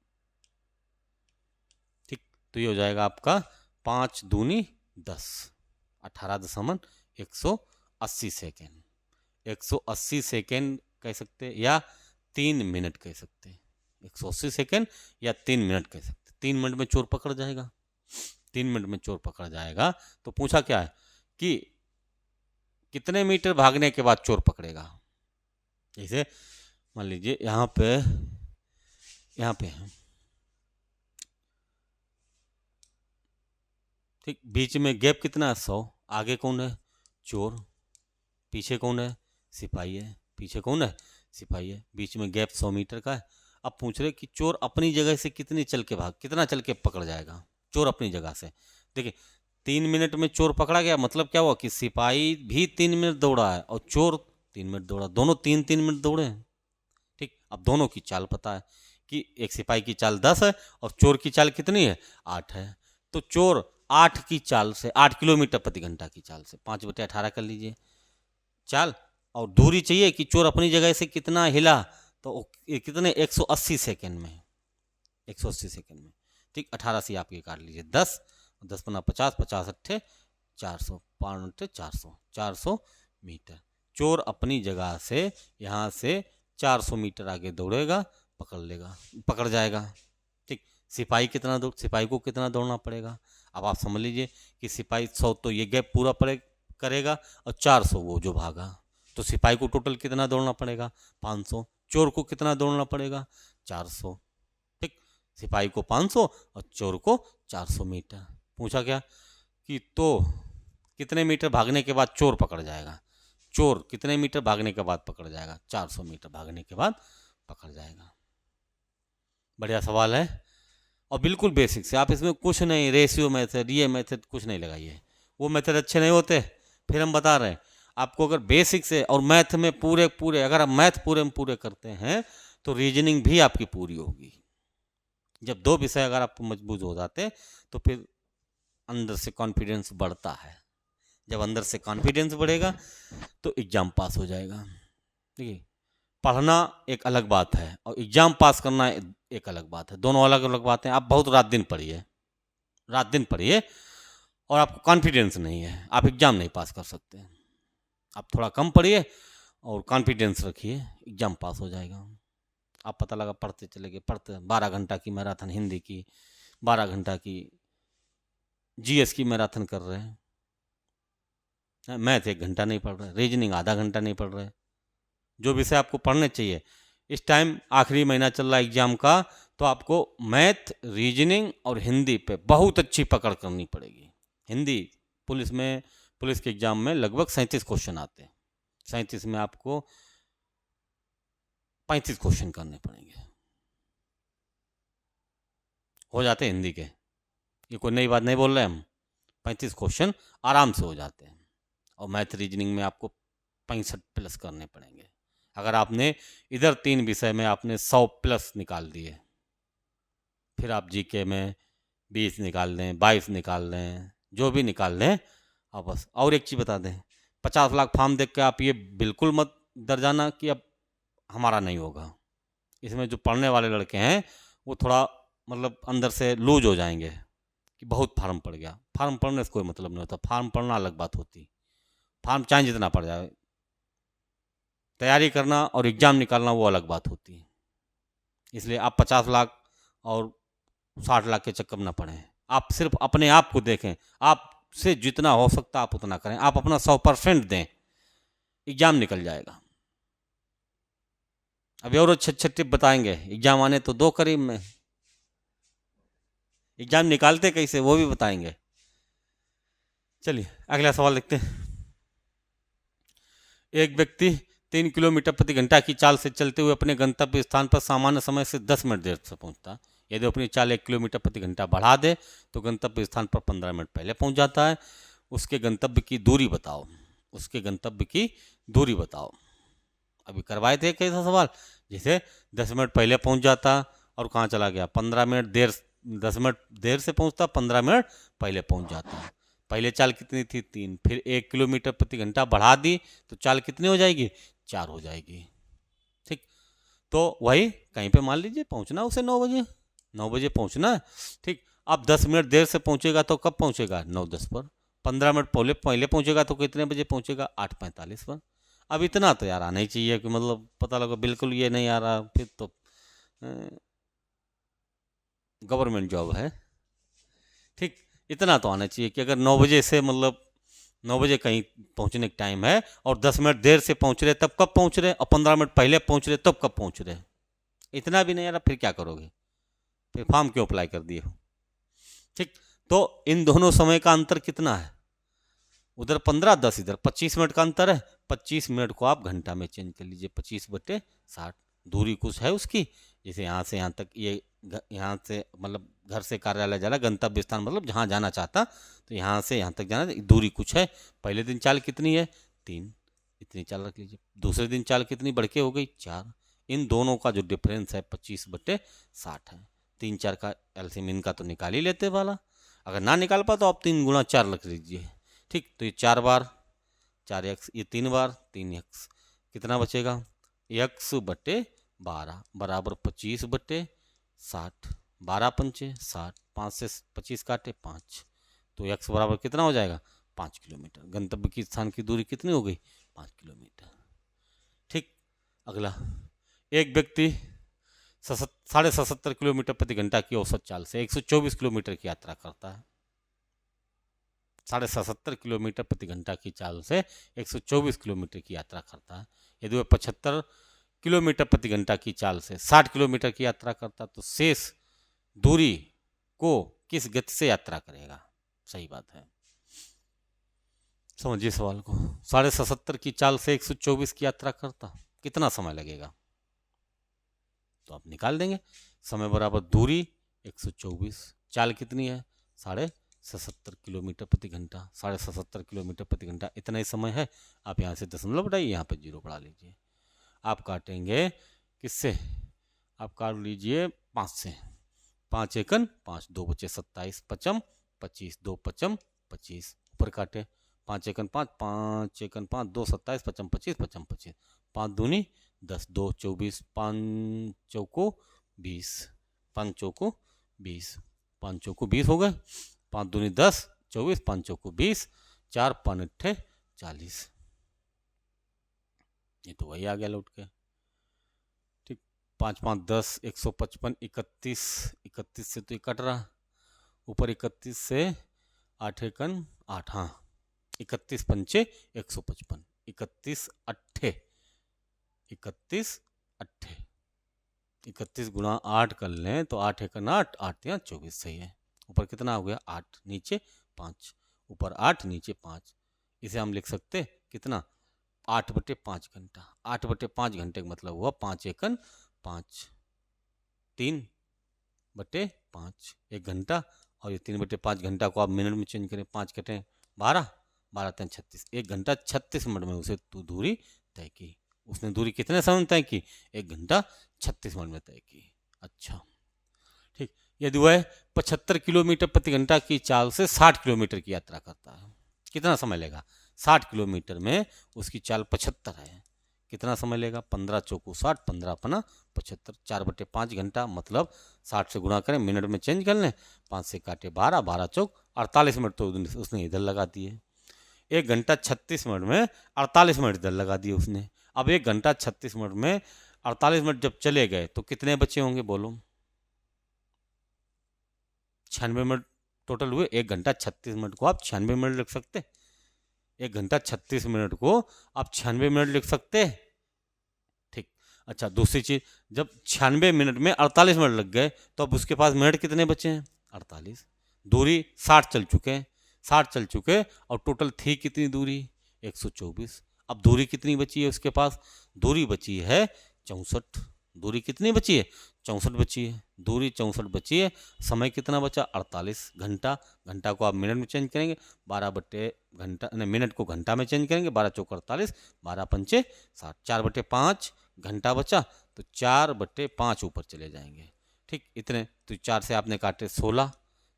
ठीक। तो ये हो जाएगा आपका 5 दूनी 10, 18.180 सेकेंड। 180 सेकेंड कह सकते या 3 मिनट कह सकते, 180 सेकेंड या 3 मिनट कह सकते। 3 मिनट में चोर पकड़ जाएगा, 3 मिनट में चोर पकड़ जाएगा। तो पूछा क्या है कि कितने मीटर भागने के बाद चोर पकड़ेगा। जैसे मान लीजिए यहाँ पे है, ठीक। बीच में गैप कितना है? 100। आगे कौन है? चोर। पीछे कौन है? सिपाही है। पीछे कौन है? सिपाही है। बीच में गैप 100 मीटर का है। अब पूछ रहे कि चोर अपनी जगह से कितना चल के पकड़ जाएगा। चोर अपनी जगह से, देखिए 3 मिनट में चोर पकड़ा गया, मतलब क्या हुआ कि सिपाही भी 3 मिनट दौड़ा है और चोर 3 मिनट दौड़ा, दोनों 3-3 मिनट दौड़े हैं। ठीक, अब दोनों की चाल पता है कि एक सिपाही की चाल 10 है और चोर की चाल कितनी है, 8 है। तो चोर 8 की चाल से, 8 किलोमीटर प्रति घंटा की चाल से 5/18 कर लीजिए चाल, और दूरी चाहिए कि चोर अपनी जगह से कितना हिला, तो ये कितने 180 सेकेंड में, 180 सेकेंड में। ठीक, 18 से आप ये काट लीजिए 10, 10 पन्ना 50, 50 अट्ठे 400, 5 अट्ठे 400, 400 मीटर। चोर अपनी जगह से यहाँ से 400 मीटर आगे दौड़ेगा, पकड़ जाएगा। ठीक, सिपाही को कितना दौड़ना पड़ेगा। अब आप समझ लीजिए कि सिपाही 100 तो ये गैप पूरा करेगा और 400 वो जो भागा, तो सिपाही को टोटल कितना दौड़ना पड़ेगा, 500। चोर को कितना दौड़ना पड़ेगा, 400। ठीक, सिपाही को 500 और चोर को 400 मीटर। पूछा क्या कि तो कितने मीटर भागने के बाद चोर पकड़ जाएगा, चोर कितने मीटर भागने के बाद पकड़ जाएगा, 400 मीटर भागने के बाद पकड़ जाएगा। बढ़िया सवाल है और बिल्कुल बेसिक से, आप इसमें कुछ नहीं, रेशियो मेथड ये मेथड कुछ नहीं लगाइए, वो मेथड अच्छे नहीं होते। फिर हम बता रहे हैं आपको, अगर बेसिक से और मैथ में पूरे अगर आप मैथ पूरे करते हैं तो रीजनिंग भी आपकी पूरी होगी। जब 2 विषय अगर आपको मजबूत हो जाते तो फिर अंदर से कॉन्फिडेंस बढ़ता है। जब अंदर से कॉन्फिडेंस बढ़ेगा तो एग्जाम पास हो जाएगा। देखिए, पढ़ना एक अलग बात है और एग्जाम पास करना एक अलग बात है, दोनों अलग अलग बातें। आप बहुत रात दिन पढ़िए और आपको कॉन्फिडेंस नहीं है, आप एग्जाम नहीं पास कर सकते। आप थोड़ा कम पढ़िए और कॉन्फिडेंस रखिए, एग्जाम पास हो जाएगा। आप पता लगा पढ़ते चले गए, 12 घंटा की मैराथन हिंदी की, 12 घंटा की जीएस की मैराथन कर रहे हैं, मैथ 1 घंटा नहीं पढ़ रहे, रीजनिंग आधा घंटा नहीं पढ़ रहे। जो विषय आपको पढ़ने चाहिए, इस टाइम आखिरी महीना चल रहा है एग्जाम का, तो आपको मैथ, रीजनिंग और हिंदी पे बहुत अच्छी पकड़ करनी पड़ेगी। हिंदी पुलिस के एग्जाम में लगभग 37 क्वेश्चन आते हैं, 37 में आपको 35 क्वेश्चन करने पड़ेंगे, हो जाते हैं हिंदी के, ये कोई नई बात नहीं बोल रहे हम, 35 क्वेश्चन आराम से हो जाते हैं। और मैथ रीजनिंग में आपको 65 प्लस करने पड़ेंगे। अगर आपने इधर 3 विषय में आपने 100 प्लस निकाल दिए, फिर आप जीके में 20 निकाल दें, 22 निकाल दें, जो भी निकाल दें आप बस। और एक चीज़ बता दें, 50 लाख फॉर्म देख के आप ये बिल्कुल मत डर जाना कि अब हमारा नहीं होगा। इसमें जो पढ़ने वाले लड़के हैं वो थोड़ा मतलब अंदर से लूज हो जाएंगे कि बहुत फार्म पड़ गया। फार्म पढ़ने से कोई मतलब नहीं होता, फार्म पढ़ना अलग बात होती, फार्म चाहे जितना पड़ जाए, तैयारी करना और एग्ज़ाम निकालना वो अलग बात होती है। इसलिए आप 50 लाख और 60 लाख के चक्कर ना पड़ें, आप सिर्फ अपने आप को देखें, आपसे जितना हो सकता आप उतना करें, आप अपना 100% दें, एग्ज़ाम निकल जाएगा। अभी और अच्छे टिप बताएंगे, एग्ज़ाम आने तो 2 करीब में, एग्ज़ाम निकालते कैसे वो भी बताएंगे। चलिए अगला सवाल देखते हैं। एक व्यक्ति 3 किलोमीटर प्रति घंटा की चाल से चलते हुए अपने गंतव्य स्थान पर सामान्य समय से 10 मिनट देर से पहुंचता। यदि अपनी चाल 1 किलोमीटर प्रति घंटा बढ़ा दे तो गंतव्य स्थान पर 15 मिनट पहले पहुंच जाता है। उसके गंतव्य की दूरी बताओ। अभी करवाए थे कैसा सवाल, जैसे 10 मिनट पहले पहुंच जाता और कहाँ चला गया, 10 मिनट देर से पहुंचता, 15 मिनट पहले पहुंच जाता। पहले चाल कितनी थी, 3, फिर 1 किलोमीटर प्रति घंटा बढ़ा दी तो चाल कितनी हो जाएगी, 4 हो जाएगी। ठीक, तो वही कहीं पे मान लीजिए पहुंचना उसे 9 बजे पहुंचना है। ठीक, अब 10 मिनट देर से पहुंचेगा तो कब पहुंचेगा, 9:10 पर। 15 मिनट पहले पहुंचेगा तो कितने बजे पहुंचेगा, 8:45 पर। अब इतना तो यार आना ही चाहिए कि मतलब पता लगा बिल्कुल ये नहीं आ रहा, फिर तो गवर्नमेंट जॉब है। ठीक, इतना तो आना चाहिए कि अगर 9 बजे से मतलब 9 बजे कहीं पहुंचने का टाइम है और 10 मिनट देर से पहुंच रहे तब कब पहुंच रहे, और 15 मिनट पहले पहुंच रहे तब कब पहुंच रहे। इतना भी नहीं आ रहा, फिर क्या करोगे, फिर फॉर्म क्यों अप्लाई कर दिए हो। ठीक, तो इन दोनों समय का अंतर कितना है, उधर 15, 10 इधर 25 मिनट का अंतर है। 25 मिनट को आप घंटा में चेंज कर लीजिए, 25/60, दूरी कुछ है उसकी, जैसे यहाँ से यहाँ तक, ये यहाँ से मतलब घर से कार्यालय जाना, गंतव्य स्थान मतलब जहाँ जाना चाहता, तो यहाँ से यहाँ तक जाना, दूरी कुछ है। पहले दिन चाल कितनी है 3, इतनी चाल रख लीजिए। दूसरे दिन चाल कितनी बढ़ के हो गई 4। इन दोनों का जो डिफरेंस है 25/60 है। 3 4 का एलसीएम इनका तो निकाल ही लेते वाला। अगर ना निकाल पाए तो आप 3 × 4 रख लीजिए। ठीक, तो ये 4 बार 4x, ये 3 बार 3x, कितना बचेगा x/12 बराबर 25/60। 12 पंचे 60, 5 से 25 काटे 5, तो x बराबर कितना हो जाएगा 5 किलोमीटर। गंतव्य की स्थान की दूरी कितनी हो गई 5 किलोमीटर। ठीक, अगला, एक व्यक्ति 77.5 किलोमीटर प्रति घंटा की औसत चाल से 124 किलोमीटर की यात्रा करता है। 77.5 किलोमीटर प्रति घंटा की चाल से 124 किलोमीटर की यात्रा करता है। यदि वह 75 किलोमीटर प्रति घंटा की चाल से 60 किलोमीटर की यात्रा करता, तो शेष दूरी को किस गति से यात्रा करेगा। सही बात है, समझिए सवाल को। 77.5 की चाल से 124 की यात्रा करता, कितना समय लगेगा, तो आप निकाल देंगे। समय बराबर दूरी 124, चाल कितनी है 77.5 किलोमीटर प्रति घंटा। 77.5 किलोमीटर प्रति घंटा इतना ही समय है। आप यहाँ से दशमलव बढ़ाइए, यहाँ पे 0 बढ़ा लीजिए। आप काटेंगे किससे, आप काट लीजिए 5 से। 5 एकन 5, 2 बचे 27, 5 25, 2 5 25, ऊपर काटे 5 एकन 5, 5 एकन 5, 2 27, 5 25, 5 25, 5 दूनी 10, 2 24, 5 चौको 20, 5 चौको 20, 5 चौको 20 हो गए। 5 दूनी 10, 24, 5 चौको 20, 4 5 अट्ठे 40। ये तो वही आ गया लौट के। ठीक, 5 5 10, 155, 31, 31 से तो ये कट रहा, ऊपर 31 से 8 एकन 8, हाँ 31 पंचे 155, 31 अट्ठे 31 अट्ठे 31 × 8 कर लें तो 8 एकन 8, 8 या 24 सही है। ऊपर कितना हो गया 8, नीचे 5, ऊपर 8 नीचे 5। इसे हम लिख सकते कितना 8/5 घंटा। 8/5 घंटे का मतलब हुआ 5 एकन 5, 3/5 1 घंटा। और ये 3/5 घंटा को आप मिनट में चेंज करें, 5 कटें 12, 12 3 36, 1 घंटा 36 मिनट में उसे दूरी तय की। उसने दूरी कितने समय में तय की 1 घंटा 36 मिनट में तय की। अच्छा ठीक, यदि वह 75 किलोमीटर प्रति घंटा की चाल से 60 किलोमीटर की यात्रा करता है, कितना समय लेगा। 60 किलोमीटर में उसकी चाल 75 है, कितना समय लेगा 15 चौको 60, 15 अपना 75, 4/5 घंटा मतलब 60 से गुणा करें, मिनट में चेंज कर लें, 5 से काटे 12, 12 चौक 48 मिनट तो उसने इधर लगा दिए। 1 घंटा 36 मिनट में 48 मिनट इधर लगा दिए उसने। अब 1 घंटा 36 मिनट में 48 मिनट जब चले गए तो कितने बचे होंगे बोलो, 96 मिनट टोटल हुए। 1 घंटा 36 मिनट को आप 96 मिनट लिख सकते, 1 घंटा 36 मिनट को आप 96 मिनट लिख सकते। ठीक, अच्छा दूसरी चीज, जब 96 मिनट में 48 मिनट लग गए तो अब उसके पास मिनट कितने बचे हैं 48। दूरी 60 चल चुके हैं, 60 चल चुके और टोटल थी कितनी दूरी 124। अब दूरी कितनी बची है उसके पास, दूरी बची है 64। दूरी कितनी बची है 64 बची है, दूरी 64 बची है। समय कितना बचा 48 घंटा। घंटा को आप मिनट में चेंज करेंगे, 12/घंटा नहीं, मिनट को घंटा में चेंज करेंगे, 12 चौक 48, 12 पंचे 60, 4/5 घंटा बचा तो 4/5 ऊपर चले जाएंगे। ठीक, इतने तो 4 से आपने काटे 16,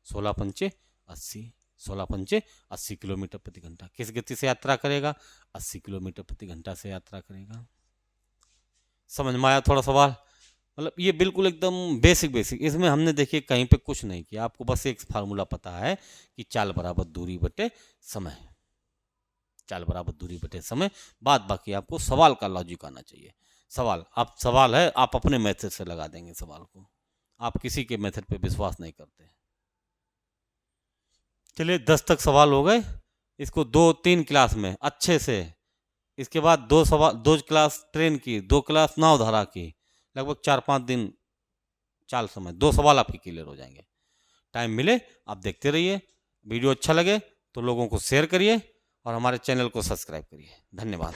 16 पंचे 80, 16 पंचे 80 किलोमीटर प्रति घंटा। किस गति से यात्रा करेगा 80 किलोमीटर प्रति घंटा से यात्रा करेगा। समझ में आया थोड़ा सवाल, मतलब ये बिल्कुल एकदम बेसिक, इसमें हमने देखिए कहीं पे कुछ नहीं किया, आपको बस एक फार्मूला पता है कि चाल बराबर दूरी बटे समय, चाल बराबर दूरी बटे समय। बात बाकी आपको सवाल का लॉजिक आना चाहिए। सवाल है, आप अपने मेथड से लगा देंगे सवाल को, आप किसी के मेथड पे विश्वास नहीं करते। चलिए 10 तक सवाल हो गए, इसको 2-3 क्लास में अच्छे से, इसके बाद 2 क्लास ट्रेन की, 2 क्लास नावधारा की, लगभग 4-5 दिन चाल समय, 2 सवाल आपके क्लियर हो जाएंगे। टाइम मिले आप देखते रहिए, वीडियो अच्छा लगे तो लोगों को शेयर करिए और हमारे चैनल को सब्सक्राइब करिए। धन्यवाद।